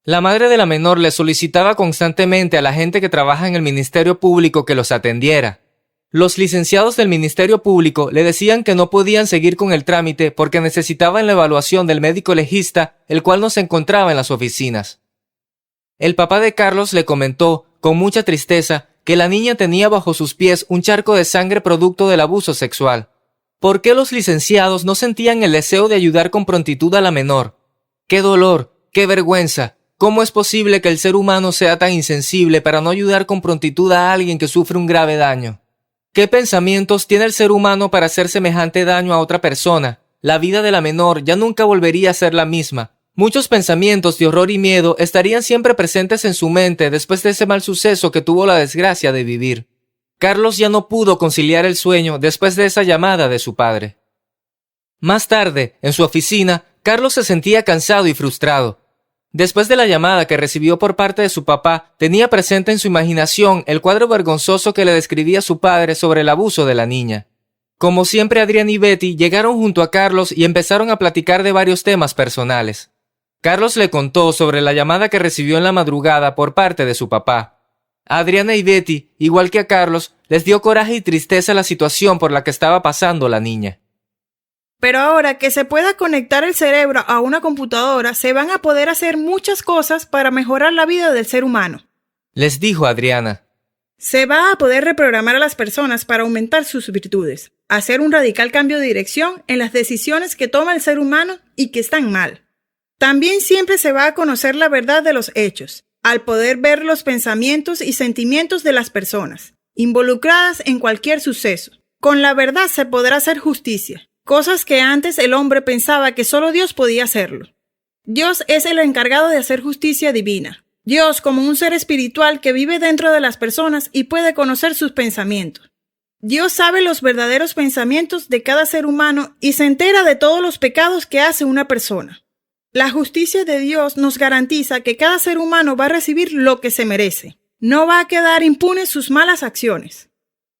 La madre de la menor le solicitaba constantemente a la gente que trabaja en el Ministerio Público que los atendiera. Los licenciados del Ministerio Público le decían que no podían seguir con el trámite porque necesitaban la evaluación del médico legista, el cual no se encontraba en las oficinas. El papá de Carlos le comentó, con mucha tristeza, que la niña tenía bajo sus pies un charco de sangre producto del abuso sexual. ¿Por qué los licenciados no sentían el deseo de ayudar con prontitud a la menor? ¡Qué dolor! ¡Qué vergüenza! ¿Cómo es posible que el ser humano sea tan insensible para no ayudar con prontitud a alguien que sufre un grave daño? ¿Qué pensamientos tiene el ser humano para hacer semejante daño a otra persona? La vida de la menor ya nunca volvería a ser la misma. Muchos pensamientos de horror y miedo estarían siempre presentes en su mente después de ese mal suceso que tuvo la desgracia de vivir. Carlos ya no pudo conciliar el sueño después de esa llamada de su padre. Más tarde, en su oficina, Carlos se sentía cansado y frustrado. Después de la llamada que recibió por parte de su papá, tenía presente en su imaginación el cuadro vergonzoso que le describía su padre sobre el abuso de la niña. Como siempre, Adrián y Betty llegaron junto a Carlos y empezaron a platicar de varios temas personales. Carlos le contó sobre la llamada que recibió en la madrugada por parte de su papá. A Adriana y Betty, igual que a Carlos, les dio coraje y tristeza la situación por la que estaba pasando la niña. Pero ahora que se pueda conectar el cerebro a una computadora, se van a poder hacer muchas cosas para mejorar la vida del ser humano. Les dijo Adriana. Se va a poder reprogramar a las personas para aumentar sus virtudes, hacer un radical cambio de dirección en las decisiones que toma el ser humano y que están mal. También siempre se va a conocer la verdad de los hechos, al poder ver los pensamientos y sentimientos de las personas, involucradas en cualquier suceso. Con la verdad se podrá hacer justicia. Cosas que antes el hombre pensaba que solo Dios podía hacerlo. Dios es el encargado de hacer justicia divina. Dios como un ser espiritual que vive dentro de las personas y puede conocer sus pensamientos. Dios sabe los verdaderos pensamientos de cada ser humano y se entera de todos los pecados que hace una persona. La justicia de Dios nos garantiza que cada ser humano va a recibir lo que se merece. No va a quedar impune sus malas acciones.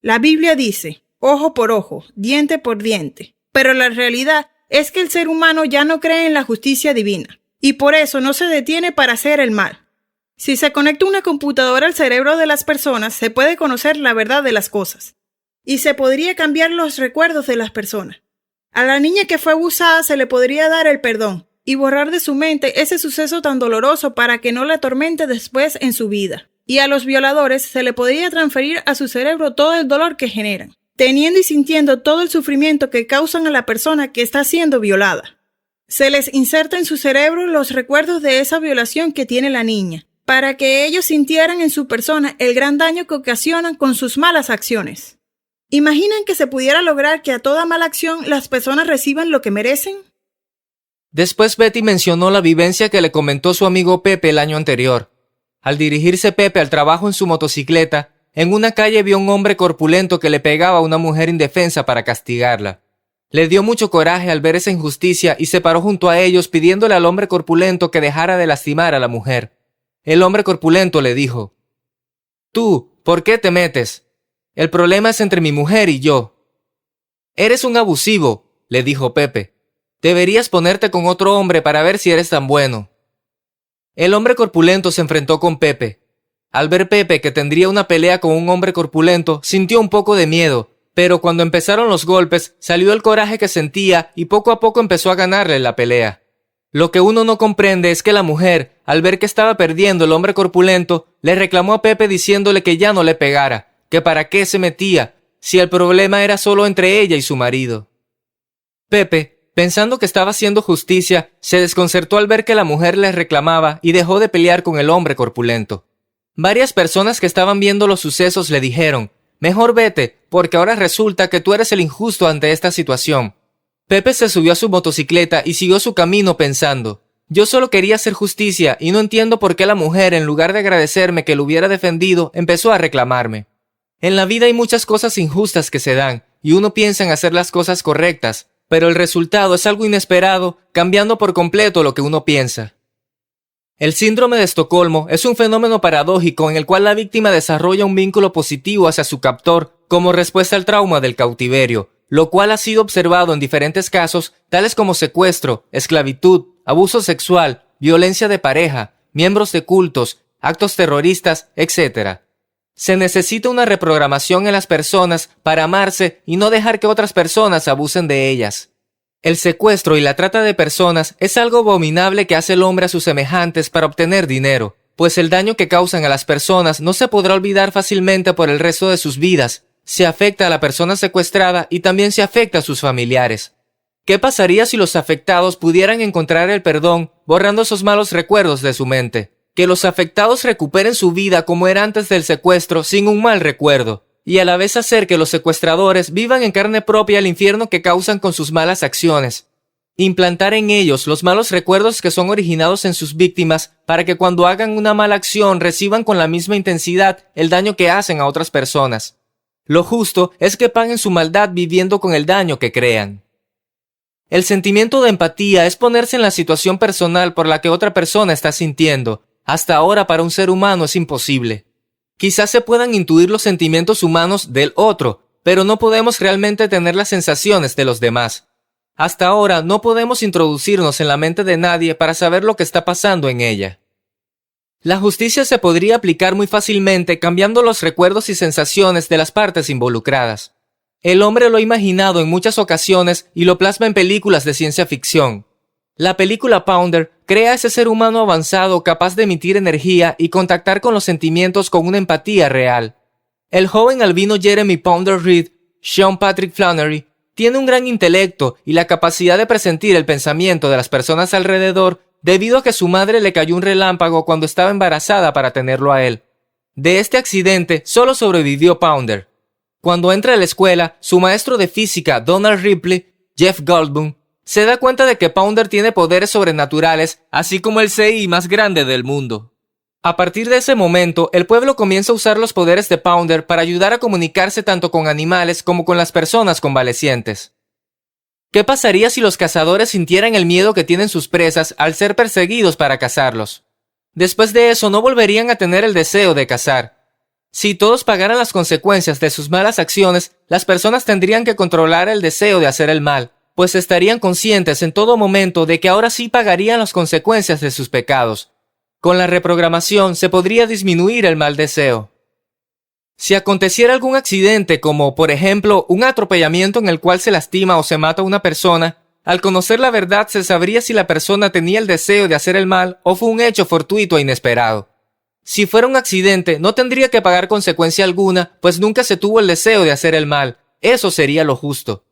La Biblia dice, ojo por ojo, diente por diente. Pero la realidad es que el ser humano ya no cree en la justicia divina, y por eso no se detiene para hacer el mal. Si se conecta una computadora al cerebro de las personas, se puede conocer la verdad de las cosas, y se podría cambiar los recuerdos de las personas. A la niña que fue abusada se le podría dar el perdón, y borrar de su mente ese suceso tan doloroso para que no la atormente después en su vida. Y a los violadores se le podría transferir a su cerebro todo el dolor que generan, teniendo y sintiendo todo el sufrimiento que causan a la persona que está siendo violada. Se les inserta en su cerebro los recuerdos de esa violación que tiene la niña, para que ellos sintieran en su persona el gran daño que ocasionan con sus malas acciones. ¿Imaginan que se pudiera lograr que a toda mala acción las personas reciban lo que merecen? Después Betty mencionó la vivencia que le comentó su amigo Pepe el año anterior. Al dirigirse Pepe al trabajo en su motocicleta, en una calle vio a un hombre corpulento que le pegaba a una mujer indefensa para castigarla. Le dio mucho coraje al ver esa injusticia y se paró junto a ellos pidiéndole al hombre corpulento que dejara de lastimar a la mujer. El hombre corpulento le dijo, «Tú, ¿por qué te metes? El problema es entre mi mujer y yo». «Eres un abusivo», le dijo Pepe. «Deberías ponerte con otro hombre para ver si eres tan bueno». El hombre corpulento se enfrentó con Pepe. Al ver Pepe que tendría una pelea con un hombre corpulento, sintió un poco de miedo, pero cuando empezaron los golpes, salió el coraje que sentía y poco a poco empezó a ganarle la pelea. Lo que uno no comprende es que la mujer, al ver que estaba perdiendo el hombre corpulento, le reclamó a Pepe diciéndole que ya no le pegara, que para qué se metía, si el problema era solo entre ella y su marido. Pepe, pensando que estaba haciendo justicia, se desconcertó al ver que la mujer le reclamaba y dejó de pelear con el hombre corpulento. Varias personas que estaban viendo los sucesos le dijeron, Mejor vete, porque ahora resulta que tú eres el injusto ante esta situación. Pepe se subió a su motocicleta y siguió su camino pensando: yo solo quería hacer justicia y no entiendo por qué la mujer, en lugar de agradecerme que lo hubiera defendido, empezó a reclamarme. En la vida hay muchas cosas injustas que se dan, y uno piensa en hacer las cosas correctas, pero el resultado es algo inesperado, cambiando por completo lo que uno piensa. El síndrome de Estocolmo es un fenómeno paradójico en el cual la víctima desarrolla un vínculo positivo hacia su captor como respuesta al trauma del cautiverio, lo cual ha sido observado en diferentes casos, tales como secuestro, esclavitud, abuso sexual, violencia de pareja, miembros de cultos, actos terroristas, etc. Se necesita una reprogramación en las personas para amarse y no dejar que otras personas abusen de ellas. El secuestro y la trata de personas es algo abominable que hace el hombre a sus semejantes para obtener dinero, pues el daño que causan a las personas no se podrá olvidar fácilmente por el resto de sus vidas. Se afecta a la persona secuestrada y también se afecta a sus familiares. ¿Qué pasaría si los afectados pudieran encontrar el perdón borrando esos malos recuerdos de su mente? Que los afectados recuperen su vida como era antes del secuestro sin un mal recuerdo, y a la vez hacer que los secuestradores vivan en carne propia el infierno que causan con sus malas acciones. Implantar en ellos los malos recuerdos que son originados en sus víctimas para que cuando hagan una mala acción reciban con la misma intensidad el daño que hacen a otras personas. Lo justo es que paguen su maldad viviendo con el daño que crean. El sentimiento de empatía es ponerse en la situación personal por la que otra persona está sintiendo. Hasta ahora para un ser humano es imposible. Quizás se puedan intuir los sentimientos humanos del otro, pero no podemos realmente tener las sensaciones de los demás. Hasta ahora no podemos introducirnos en la mente de nadie para saber lo que está pasando en ella. La justicia se podría aplicar muy fácilmente cambiando los recuerdos y sensaciones de las partes involucradas. El hombre lo ha imaginado en muchas ocasiones y lo plasma en películas de ciencia ficción. La película Pounder crea a ese ser humano avanzado capaz de emitir energía y contactar con los sentimientos con una empatía real. El joven albino Jeremy Pounder Reed, Sean Patrick Flannery, tiene un gran intelecto y la capacidad de presentir el pensamiento de las personas alrededor debido a que su madre le cayó un relámpago cuando estaba embarazada para tenerlo a él. De este accidente solo sobrevivió Pounder. Cuando entra a la escuela, su maestro de física, Donald Ripley, Jeff Goldblum, se da cuenta de que Pounder tiene poderes sobrenaturales, así como el CI más grande del mundo. A partir de ese momento, el pueblo comienza a usar los poderes de Pounder para ayudar a comunicarse tanto con animales como con las personas convalecientes. ¿Qué pasaría si los cazadores sintieran el miedo que tienen sus presas al ser perseguidos para cazarlos? Después de eso no volverían a tener el deseo de cazar. Si todos pagaran las consecuencias de sus malas acciones, las personas tendrían que controlar el deseo de hacer el mal, pues estarían conscientes en todo momento de que ahora sí pagarían las consecuencias de sus pecados. Con la reprogramación se podría disminuir el mal deseo. Si aconteciera algún accidente como, por ejemplo, un atropellamiento en el cual se lastima o se mata a una persona, al conocer la verdad se sabría si la persona tenía el deseo de hacer el mal o fue un hecho fortuito e inesperado. Si fuera un accidente, no tendría que pagar consecuencia alguna, pues nunca se tuvo el deseo de hacer el mal. Eso sería lo justo.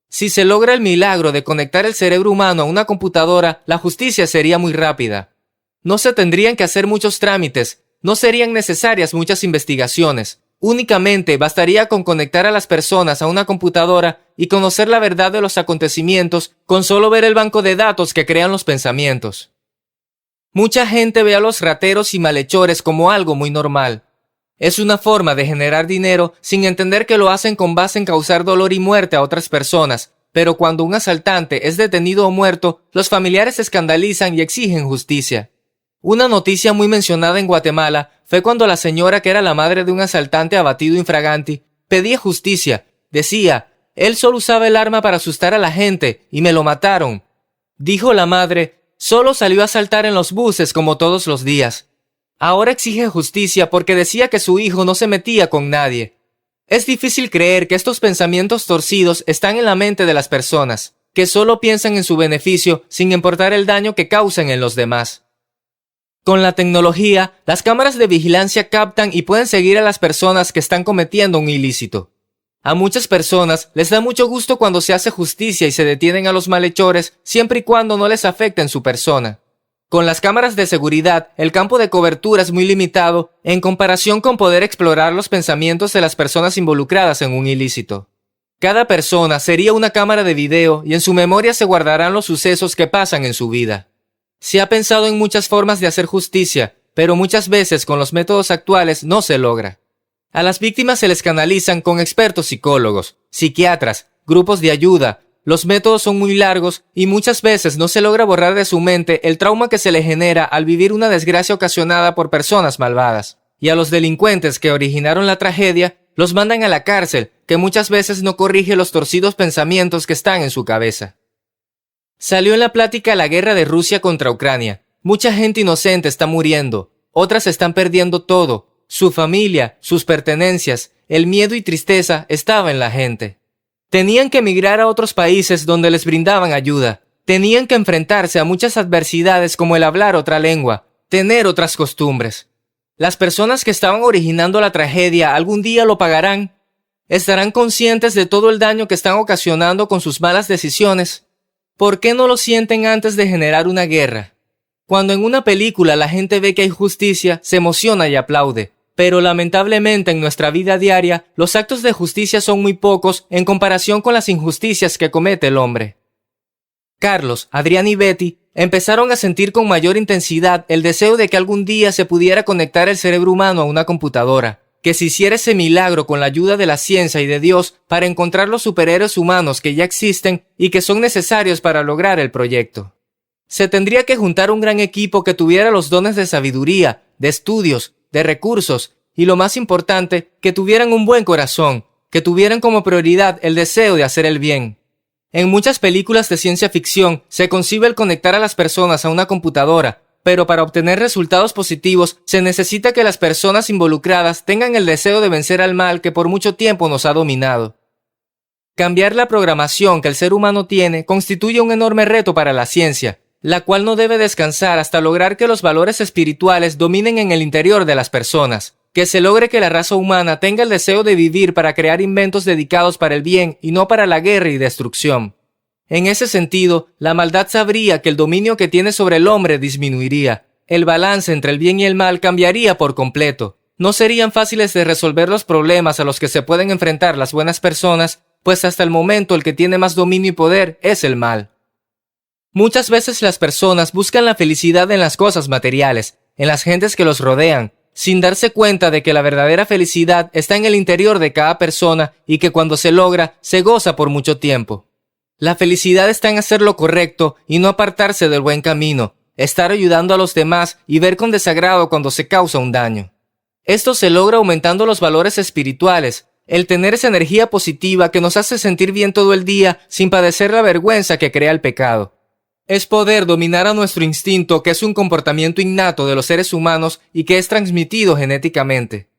Si se logra el milagro de conectar el cerebro humano a una computadora, la justicia sería muy rápida. No se tendrían que hacer muchos trámites, no serían necesarias muchas investigaciones. Únicamente bastaría con conectar a las personas a una computadora y conocer la verdad de los acontecimientos con solo ver el banco de datos que crean los pensamientos. Mucha gente ve a los rateros y malhechores como algo muy normal. Es una forma de generar dinero sin entender que lo hacen con base en causar dolor y muerte a otras personas, pero cuando un asaltante es detenido o muerto, los familiares se escandalizan y exigen justicia. Una noticia muy mencionada en Guatemala fue cuando la señora, que era la madre de un asaltante abatido infraganti, pedía justicia. Decía: él solo usaba el arma para asustar a la gente y me lo mataron. Dijo la madre: solo salió a asaltar en los buses como todos los días. Ahora exige justicia porque decía que su hijo no se metía con nadie. Es difícil creer que estos pensamientos torcidos están en la mente de las personas, que solo piensan en su beneficio sin importar el daño que causan en los demás. Con la tecnología, las cámaras de vigilancia captan y pueden seguir a las personas que están cometiendo un ilícito. A muchas personas les da mucho gusto cuando se hace justicia y se detienen a los malhechores siempre y cuando no les afecten su persona. Con las cámaras de seguridad, el campo de cobertura es muy limitado en comparación con poder explorar los pensamientos de las personas involucradas en un ilícito. Cada persona sería una cámara de video y en su memoria se guardarán los sucesos que pasan en su vida. Se ha pensado en muchas formas de hacer justicia, pero muchas veces con los métodos actuales no se logra. A las víctimas se les canalizan con expertos psicólogos, psiquiatras, grupos de ayuda. Los métodos son muy largos y muchas veces no se logra borrar de su mente el trauma que se le genera al vivir una desgracia ocasionada por personas malvadas. Y a los delincuentes que originaron la tragedia los mandan a la cárcel, que muchas veces no corrige los torcidos pensamientos que están en su cabeza. Salió en la plática la guerra de Rusia contra Ucrania. Mucha gente inocente está muriendo, otras están perdiendo todo, su familia, sus pertenencias, el miedo y tristeza estaba en la gente. Tenían que emigrar a otros países donde les brindaban ayuda. Tenían que enfrentarse a muchas adversidades como el hablar otra lengua, tener otras costumbres. Las personas que estaban originando la tragedia algún día lo pagarán. ¿Estarán conscientes de todo el daño que están ocasionando con sus malas decisiones? ¿Por qué no lo sienten antes de generar una guerra? Cuando en una película la gente ve que hay justicia, se emociona y aplaude. Pero lamentablemente en nuestra vida diaria, los actos de justicia son muy pocos en comparación con las injusticias que comete el hombre. Carlos, Adrián y Betty empezaron a sentir con mayor intensidad el deseo de que algún día se pudiera conectar el cerebro humano a una computadora, que se hiciera ese milagro con la ayuda de la ciencia y de Dios para encontrar los superhéroes humanos que ya existen y que son necesarios para lograr el proyecto. Se tendría que juntar un gran equipo que tuviera los dones de sabiduría, de estudios, de recursos y lo más importante, que tuvieran un buen corazón, que tuvieran como prioridad el deseo de hacer el bien. En muchas películas de ciencia ficción se concibe el conectar a las personas a una computadora, pero para obtener resultados positivos se necesita que las personas involucradas tengan el deseo de vencer al mal que por mucho tiempo nos ha dominado. Cambiar la programación que el ser humano tiene constituye un enorme reto para la ciencia, la cual no debe descansar hasta lograr que los valores espirituales dominen en el interior de las personas, que se logre que la raza humana tenga el deseo de vivir para crear inventos dedicados para el bien y no para la guerra y destrucción. En ese sentido, la maldad sabría que el dominio que tiene sobre el hombre disminuiría, el balance entre el bien y el mal cambiaría por completo. No serían fáciles de resolver los problemas a los que se pueden enfrentar las buenas personas, pues hasta el momento el que tiene más dominio y poder es el mal. Muchas veces las personas buscan la felicidad en las cosas materiales, en las gentes que los rodean, sin darse cuenta de que la verdadera felicidad está en el interior de cada persona y que cuando se logra, se goza por mucho tiempo. La felicidad está en hacer lo correcto y no apartarse del buen camino, estar ayudando a los demás y ver con desagrado cuando se causa un daño. Esto se logra aumentando los valores espirituales, el tener esa energía positiva que nos hace sentir bien todo el día sin padecer la vergüenza que crea el pecado. Es poder dominar a nuestro instinto, que es un comportamiento innato de los seres humanos y que es transmitido genéticamente.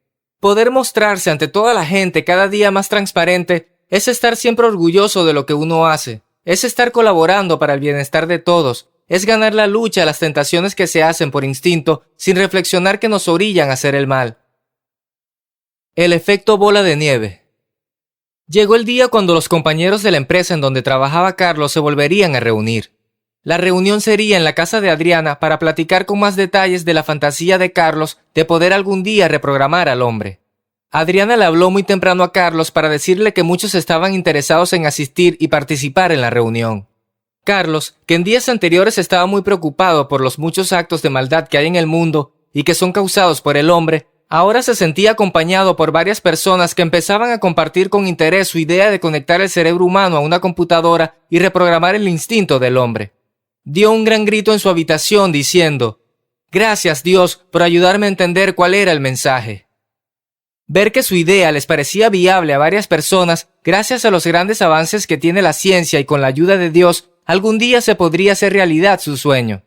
Poder mostrarse ante toda la gente cada día más transparente es estar siempre orgulloso de lo que uno hace, es estar colaborando para el bienestar de todos, es ganar la lucha a las tentaciones que se hacen por instinto sin reflexionar que nos orillan a hacer el mal. El efecto bola de nieve. Llegó el día cuando los compañeros de la empresa en donde trabajaba Carlos se volverían a reunir. La reunión sería en la casa de Adriana para platicar con más detalles de la fantasía de Carlos de poder algún día reprogramar al hombre. Adriana le habló muy temprano a Carlos para decirle que muchos estaban interesados en asistir y participar en la reunión. Carlos, que en días anteriores estaba muy preocupado por los muchos actos de maldad que hay en el mundo y que son causados por el hombre, ahora se sentía acompañado por varias personas que empezaban a compartir con interés su idea de conectar el cerebro humano a una computadora y reprogramar el instinto del hombre. Dio un gran grito en su habitación diciendo: «Gracias, Dios, por ayudarme a entender cuál era el mensaje». Ver que su idea les parecía viable a varias personas, gracias a los grandes avances que tiene la ciencia y con la ayuda de Dios, algún día se podría hacer realidad su sueño.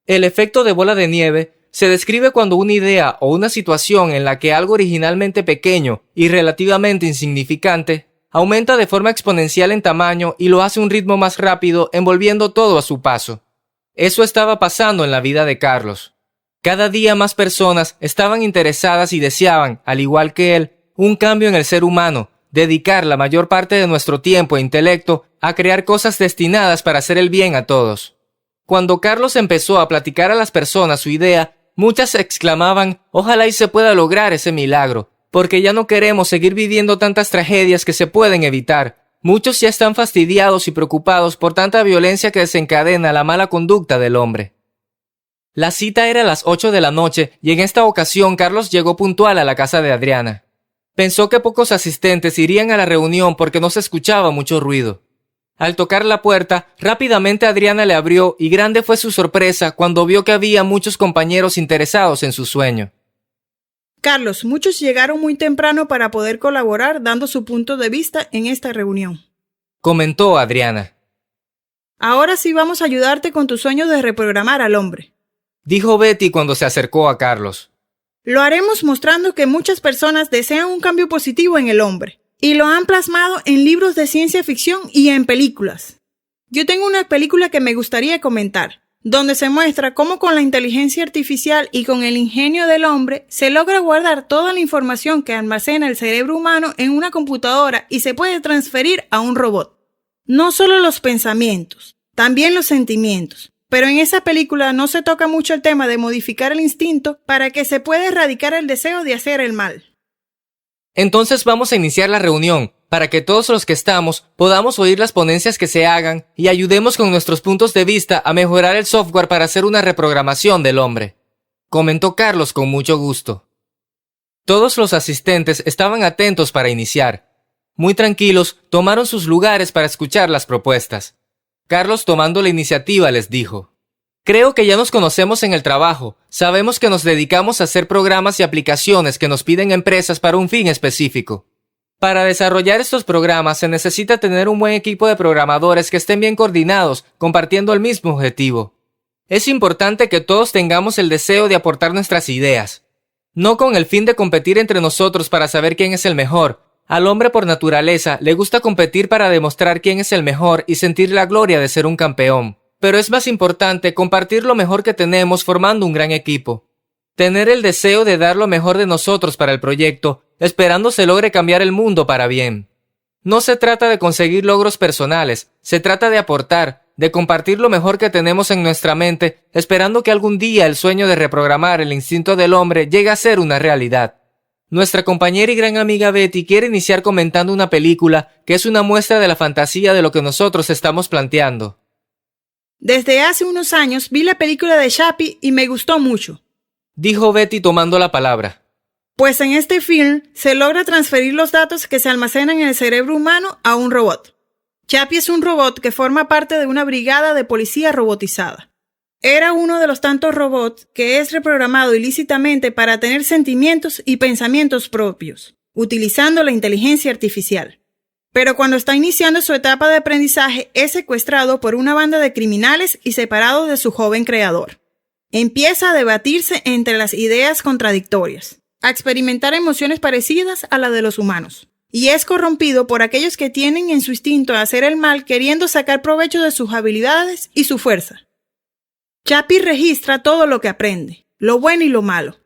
El efecto de bola de nieve se describe cuando una idea o una situación en la que algo originalmente pequeño y relativamente insignificante aumenta de forma exponencial en tamaño y lo hace a un ritmo más rápido, envolviendo todo a su paso. Eso estaba pasando en la vida de Carlos. Cada día más personas estaban interesadas y deseaban, al igual que él, un cambio en el ser humano, dedicar la mayor parte de nuestro tiempo e intelecto a crear cosas destinadas para hacer el bien a todos. Cuando Carlos empezó a platicar a las personas su idea, muchas exclamaban: «Ojalá y se pueda lograr ese milagro, porque ya no queremos seguir viviendo tantas tragedias que se pueden evitar. Muchos ya están fastidiados y preocupados por tanta violencia que desencadena la mala conducta del hombre». La cita era a las 8 de la noche y en esta ocasión Carlos llegó puntual a la casa de Adriana. Pensó que pocos asistentes irían a la reunión porque no se escuchaba mucho ruido. Al tocar la puerta, rápidamente Adriana le abrió y grande fue su sorpresa cuando vio que había muchos compañeros interesados en su sueño. Carlos, muchos llegaron muy temprano para poder colaborar dando su punto de vista en esta reunión, comentó Adriana. Ahora sí vamos a ayudarte con tu sueño de reprogramar al hombre, dijo Betty cuando se acercó a Carlos. Lo haremos mostrando que muchas personas desean un cambio positivo en el hombre y lo han plasmado en libros de ciencia ficción y en películas. Yo tengo una película que me gustaría comentar, donde se muestra cómo con la inteligencia artificial y con el ingenio del hombre se logra guardar toda la información que almacena el cerebro humano en una computadora y se puede transferir a un robot. No solo los pensamientos, también los sentimientos. Pero en esa película no se toca mucho el tema de modificar el instinto para que se pueda erradicar el deseo de hacer el mal. Entonces vamos a iniciar la reunión, para que todos los que estamos podamos oír las ponencias que se hagan y ayudemos con nuestros puntos de vista a mejorar el software para hacer una reprogramación del hombre, comentó Carlos con mucho gusto. Todos los asistentes estaban atentos para iniciar. Muy tranquilos, tomaron sus lugares para escuchar las propuestas. Carlos, tomando la iniciativa, les dijo: «Creo que ya nos conocemos en el trabajo. Sabemos que nos dedicamos a hacer programas y aplicaciones que nos piden empresas para un fin específico. Para desarrollar estos programas se necesita tener un buen equipo de programadores que estén bien coordinados, compartiendo el mismo objetivo. Es importante que todos tengamos el deseo de aportar nuestras ideas, no con el fin de competir entre nosotros para saber quién es el mejor. Al hombre por naturaleza le gusta competir para demostrar quién es el mejor y sentir la gloria de ser un campeón. Pero es más importante compartir lo mejor que tenemos formando un gran equipo. Tener el deseo de dar lo mejor de nosotros para el proyecto, esperando se logre cambiar el mundo para bien. No se trata de conseguir logros personales, se trata de aportar, de compartir lo mejor que tenemos en nuestra mente, esperando que algún día el sueño de reprogramar el instinto del hombre llegue a ser una realidad». Nuestra compañera y gran amiga Betty quiere iniciar comentando una película que es una muestra de la fantasía de lo que nosotros estamos planteando. Desde hace unos años vi la película de Chappie y me gustó mucho, dijo Betty tomando la palabra. Pues en este film se logra transferir los datos que se almacenan en el cerebro humano a un robot. Chappie es un robot que forma parte de una brigada de policía robotizada. Era uno de los tantos robots que es reprogramado ilícitamente para tener sentimientos y pensamientos propios, utilizando la inteligencia artificial. Pero cuando está iniciando su etapa de aprendizaje, es secuestrado por una banda de criminales y separado de su joven creador. Empieza a debatirse entre las ideas contradictorias, a experimentar emociones parecidas a las de los humanos, y es corrompido por aquellos que tienen en su instinto a hacer el mal queriendo sacar provecho de sus habilidades y su fuerza. Chappie registra todo lo que aprende, lo bueno y lo malo.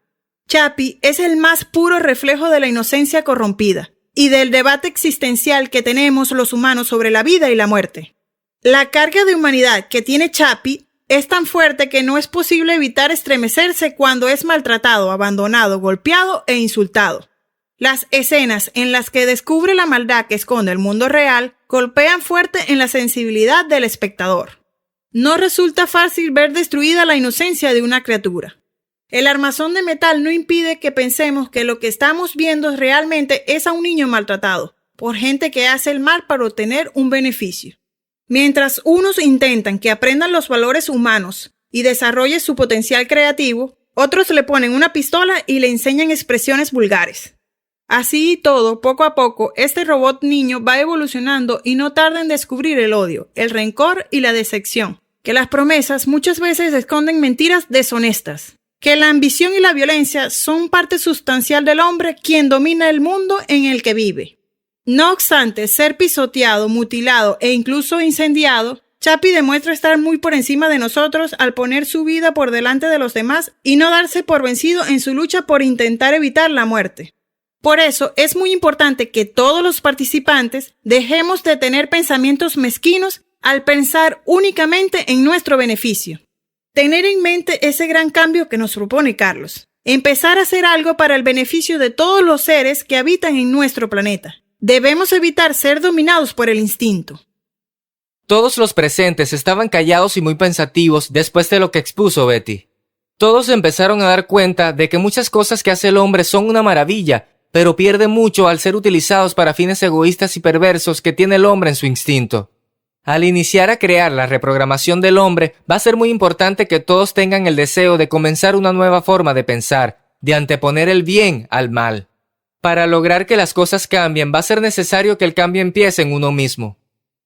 Chappie es el más puro reflejo de la inocencia corrompida y del debate existencial que tenemos los humanos sobre la vida y la muerte. La carga de humanidad que tiene Chappie es tan fuerte que no es posible evitar estremecerse cuando es maltratado, abandonado, golpeado e insultado. Las escenas en las que descubre la maldad que esconde el mundo real golpean fuerte en la sensibilidad del espectador. No resulta fácil ver destruida la inocencia de una criatura. El armazón de metal no impide que pensemos que lo que estamos viendo realmente es a un niño maltratado por gente que hace el mal para obtener un beneficio. Mientras unos intentan que aprendan los valores humanos y desarrolle su potencial creativo, otros le ponen una pistola y le enseñan expresiones vulgares. Así y todo, poco a poco, este robot niño va evolucionando y no tarda en descubrir el odio, el rencor y la decepción, que las promesas muchas veces esconden mentiras deshonestas, que la ambición y la violencia son parte sustancial del hombre quien domina el mundo en el que vive. No obstante ser pisoteado, mutilado e incluso incendiado, Chappie demuestra estar muy por encima de nosotros al poner su vida por delante de los demás y no darse por vencido en su lucha por intentar evitar la muerte. Por eso es muy importante que todos los participantes dejemos de tener pensamientos mezquinos al pensar únicamente en nuestro beneficio. Tener en mente ese gran cambio que nos propone Carlos. Empezar a hacer algo para el beneficio de todos los seres que habitan en nuestro planeta. Debemos evitar ser dominados por el instinto. Todos los presentes estaban callados y muy pensativos después de lo que expuso Betty. Todos empezaron a dar cuenta de que muchas cosas que hace el hombre son una maravilla, pero pierde mucho al ser utilizados para fines egoístas y perversos que tiene el hombre en su instinto. Al iniciar a crear la reprogramación del hombre, va a ser muy importante que todos tengan el deseo de comenzar una nueva forma de pensar, de anteponer el bien al mal. Para lograr que las cosas cambien, va a ser necesario que el cambio empiece en uno mismo.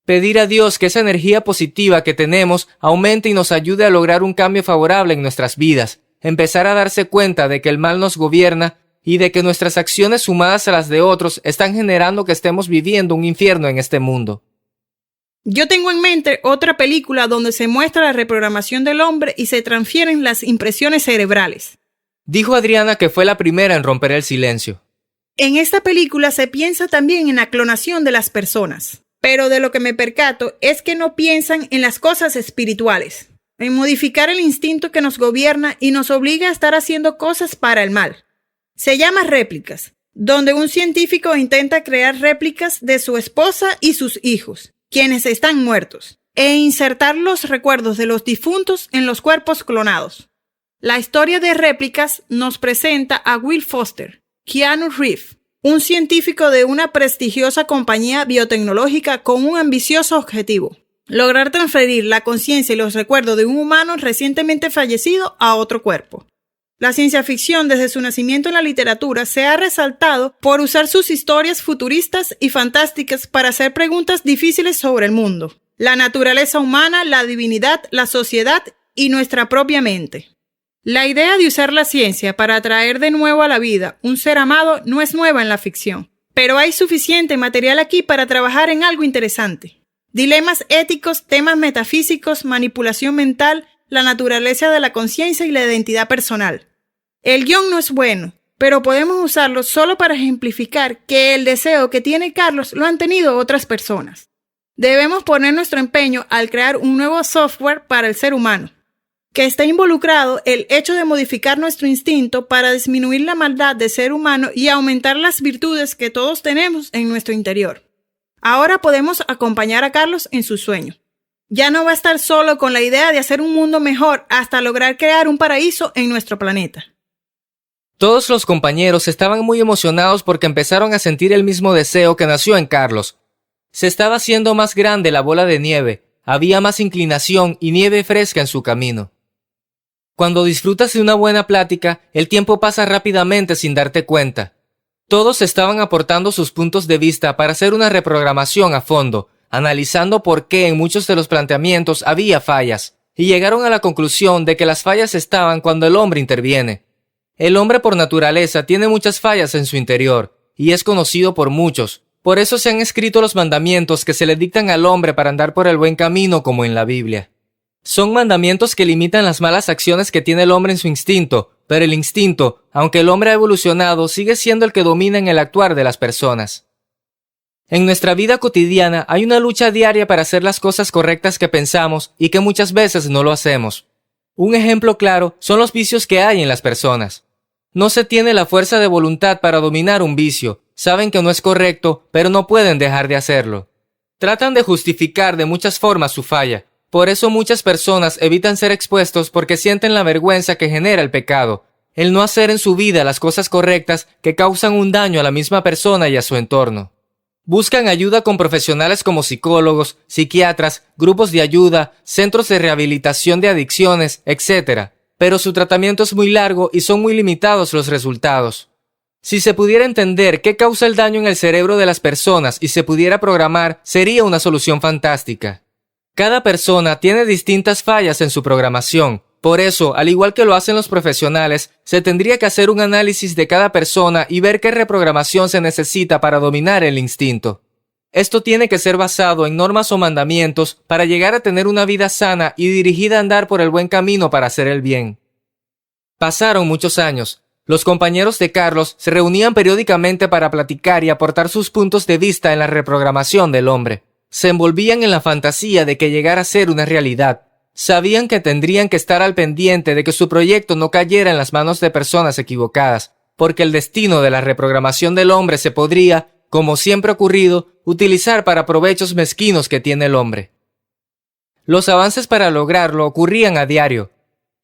Pedir a Dios que esa energía positiva que tenemos aumente y nos ayude a lograr un cambio favorable en nuestras vidas, empezar a darse cuenta de que el mal nos gobierna y de que nuestras acciones sumadas a las de otros están generando que estemos viviendo un infierno en este mundo. Yo tengo en mente otra película donde se muestra la reprogramación del hombre y se transfieren las impresiones cerebrales. Dijo Adriana que fue la primera en romper el silencio. En esta película se piensa también en la clonación de las personas. Pero de lo que me percato es que no piensan en las cosas espirituales, en modificar el instinto que nos gobierna y nos obliga a estar haciendo cosas para el mal. Se llama réplicas, donde un científico intenta crear réplicas de su esposa y sus hijos, quienes están muertos, e insertar los recuerdos de los difuntos en los cuerpos clonados. La historia de réplicas nos presenta a Will Foster, Keanu Reeves, un científico de una prestigiosa compañía biotecnológica con un ambicioso objetivo: lograr transferir la conciencia y los recuerdos de un humano recientemente fallecido a otro cuerpo. La ciencia ficción desde su nacimiento en la literatura se ha resaltado por usar sus historias futuristas y fantásticas para hacer preguntas difíciles sobre el mundo, la naturaleza humana, la divinidad, la sociedad y nuestra propia mente. La idea de usar la ciencia para atraer de nuevo a la vida un ser amado no es nueva en la ficción, pero hay suficiente material aquí para trabajar en algo interesante. Dilemas éticos, temas metafísicos, manipulación mental, la naturaleza de la conciencia y la identidad personal. El guión no es bueno, pero podemos usarlo solo para ejemplificar que el deseo que tiene Carlos lo han tenido otras personas. Debemos poner nuestro empeño al crear un nuevo software para el ser humano, que está involucrado el hecho de modificar nuestro instinto para disminuir la maldad del ser humano y aumentar las virtudes que todos tenemos en nuestro interior. Ahora podemos acompañar a Carlos en su sueño. Ya no va a estar solo con la idea de hacer un mundo mejor hasta lograr crear un paraíso en nuestro planeta. Todos los compañeros estaban muy emocionados porque empezaron a sentir el mismo deseo que nació en Carlos. Se estaba haciendo más grande la bola de nieve, había más inclinación y nieve fresca en su camino. Cuando disfrutas de una buena plática, el tiempo pasa rápidamente sin darte cuenta. Todos estaban aportando sus puntos de vista para hacer una reprogramación a fondo, analizando por qué en muchos de los planteamientos había fallas, y llegaron a la conclusión de que las fallas estaban cuando el hombre interviene. El hombre por naturaleza tiene muchas fallas en su interior, y es conocido por muchos. Por eso se han escrito los mandamientos que se le dictan al hombre para andar por el buen camino como en la Biblia. Son mandamientos que limitan las malas acciones que tiene el hombre en su instinto, pero el instinto, aunque el hombre ha evolucionado, sigue siendo el que domina en el actuar de las personas. En nuestra vida cotidiana hay una lucha diaria para hacer las cosas correctas que pensamos y que muchas veces no lo hacemos. Un ejemplo claro son los vicios que hay en las personas. No se tiene la fuerza de voluntad para dominar un vicio, saben que no es correcto, pero no pueden dejar de hacerlo. Tratan de justificar de muchas formas su falla. Por eso muchas personas evitan ser expuestos porque sienten la vergüenza que genera el pecado, el no hacer en su vida las cosas correctas que causan un daño a la misma persona y a su entorno. Buscan ayuda con profesionales como psicólogos, psiquiatras, grupos de ayuda, centros de rehabilitación de adicciones, etc. Pero su tratamiento es muy largo y son muy limitados los resultados. Si se pudiera entender qué causa el daño en el cerebro de las personas y se pudiera programar, sería una solución fantástica. Cada persona tiene distintas fallas en su programación. Por eso, al igual que lo hacen los profesionales, se tendría que hacer un análisis de cada persona y ver qué reprogramación se necesita para dominar el instinto. Esto tiene que ser basado en normas o mandamientos para llegar a tener una vida sana y dirigida a andar por el buen camino para hacer el bien. Pasaron muchos años. Los compañeros de Carlos se reunían periódicamente para platicar y aportar sus puntos de vista en la reprogramación del hombre. Se envolvían en la fantasía de que llegara a ser una realidad. Sabían que tendrían que estar al pendiente de que su proyecto no cayera en las manos de personas equivocadas, porque el destino de la reprogramación del hombre se podría, como siempre ha ocurrido, utilizar para provechos mezquinos que tiene el hombre. Los avances para lograrlo ocurrían a diario.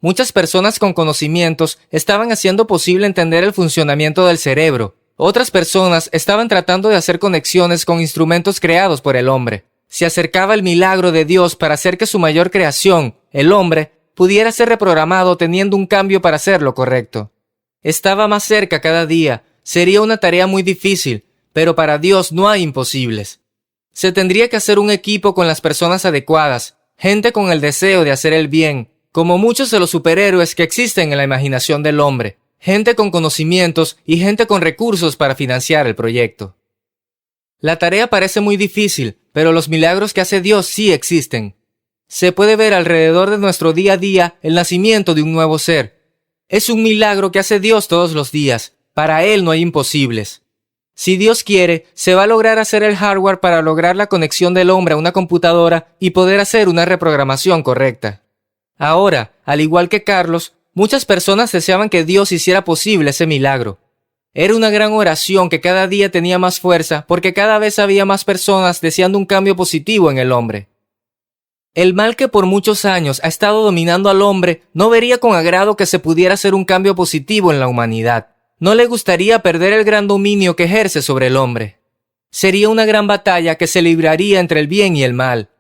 Muchas personas con conocimientos estaban haciendo posible entender el funcionamiento del cerebro. Otras personas estaban tratando de hacer conexiones con instrumentos creados por el hombre. Se acercaba el milagro de Dios para hacer que su mayor creación, el hombre, pudiera ser reprogramado teniendo un cambio para hacer lo correcto. Estaba más cerca cada día. Sería una tarea muy difícil, pero para Dios no hay imposibles. Se tendría que hacer un equipo con las personas adecuadas, gente con el deseo de hacer el bien, como muchos de los superhéroes que existen en la imaginación del hombre, gente con conocimientos y gente con recursos para financiar el proyecto. La tarea parece muy difícil, pero los milagros que hace Dios sí existen. Se puede ver alrededor de nuestro día a día el nacimiento de un nuevo ser. Es un milagro que hace Dios todos los días. Para Él no hay imposibles. Si Dios quiere, se va a lograr hacer el hardware para lograr la conexión del hombre a una computadora y poder hacer una reprogramación correcta. Ahora, al igual que Carlos, muchas personas deseaban que Dios hiciera posible ese milagro. Era una gran oración que cada día tenía más fuerza porque cada vez había más personas deseando un cambio positivo en el hombre. El mal que por muchos años ha estado dominando al hombre no vería con agrado que se pudiera hacer un cambio positivo en la humanidad. No le gustaría perder el gran dominio que ejerce sobre el hombre. Sería una gran batalla que se libraría entre el bien y el mal.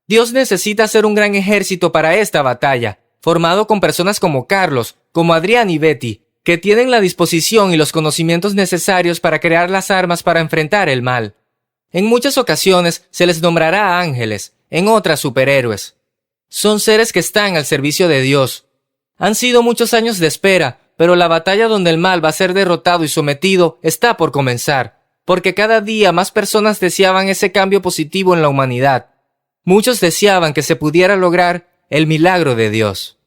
Dios necesita hacer un gran ejército para esta batalla, formado con personas como Carlos, como Adrián y Betty, que tienen la disposición y los conocimientos necesarios para crear las armas para enfrentar el mal. En muchas ocasiones se les nombrará ángeles, en otras superhéroes. Son seres que están al servicio de Dios. Han sido muchos años de espera, pero la batalla donde el mal va a ser derrotado y sometido está por comenzar, porque cada día más personas deseaban ese cambio positivo en la humanidad. Muchos deseaban que se pudiera lograr el milagro de Dios.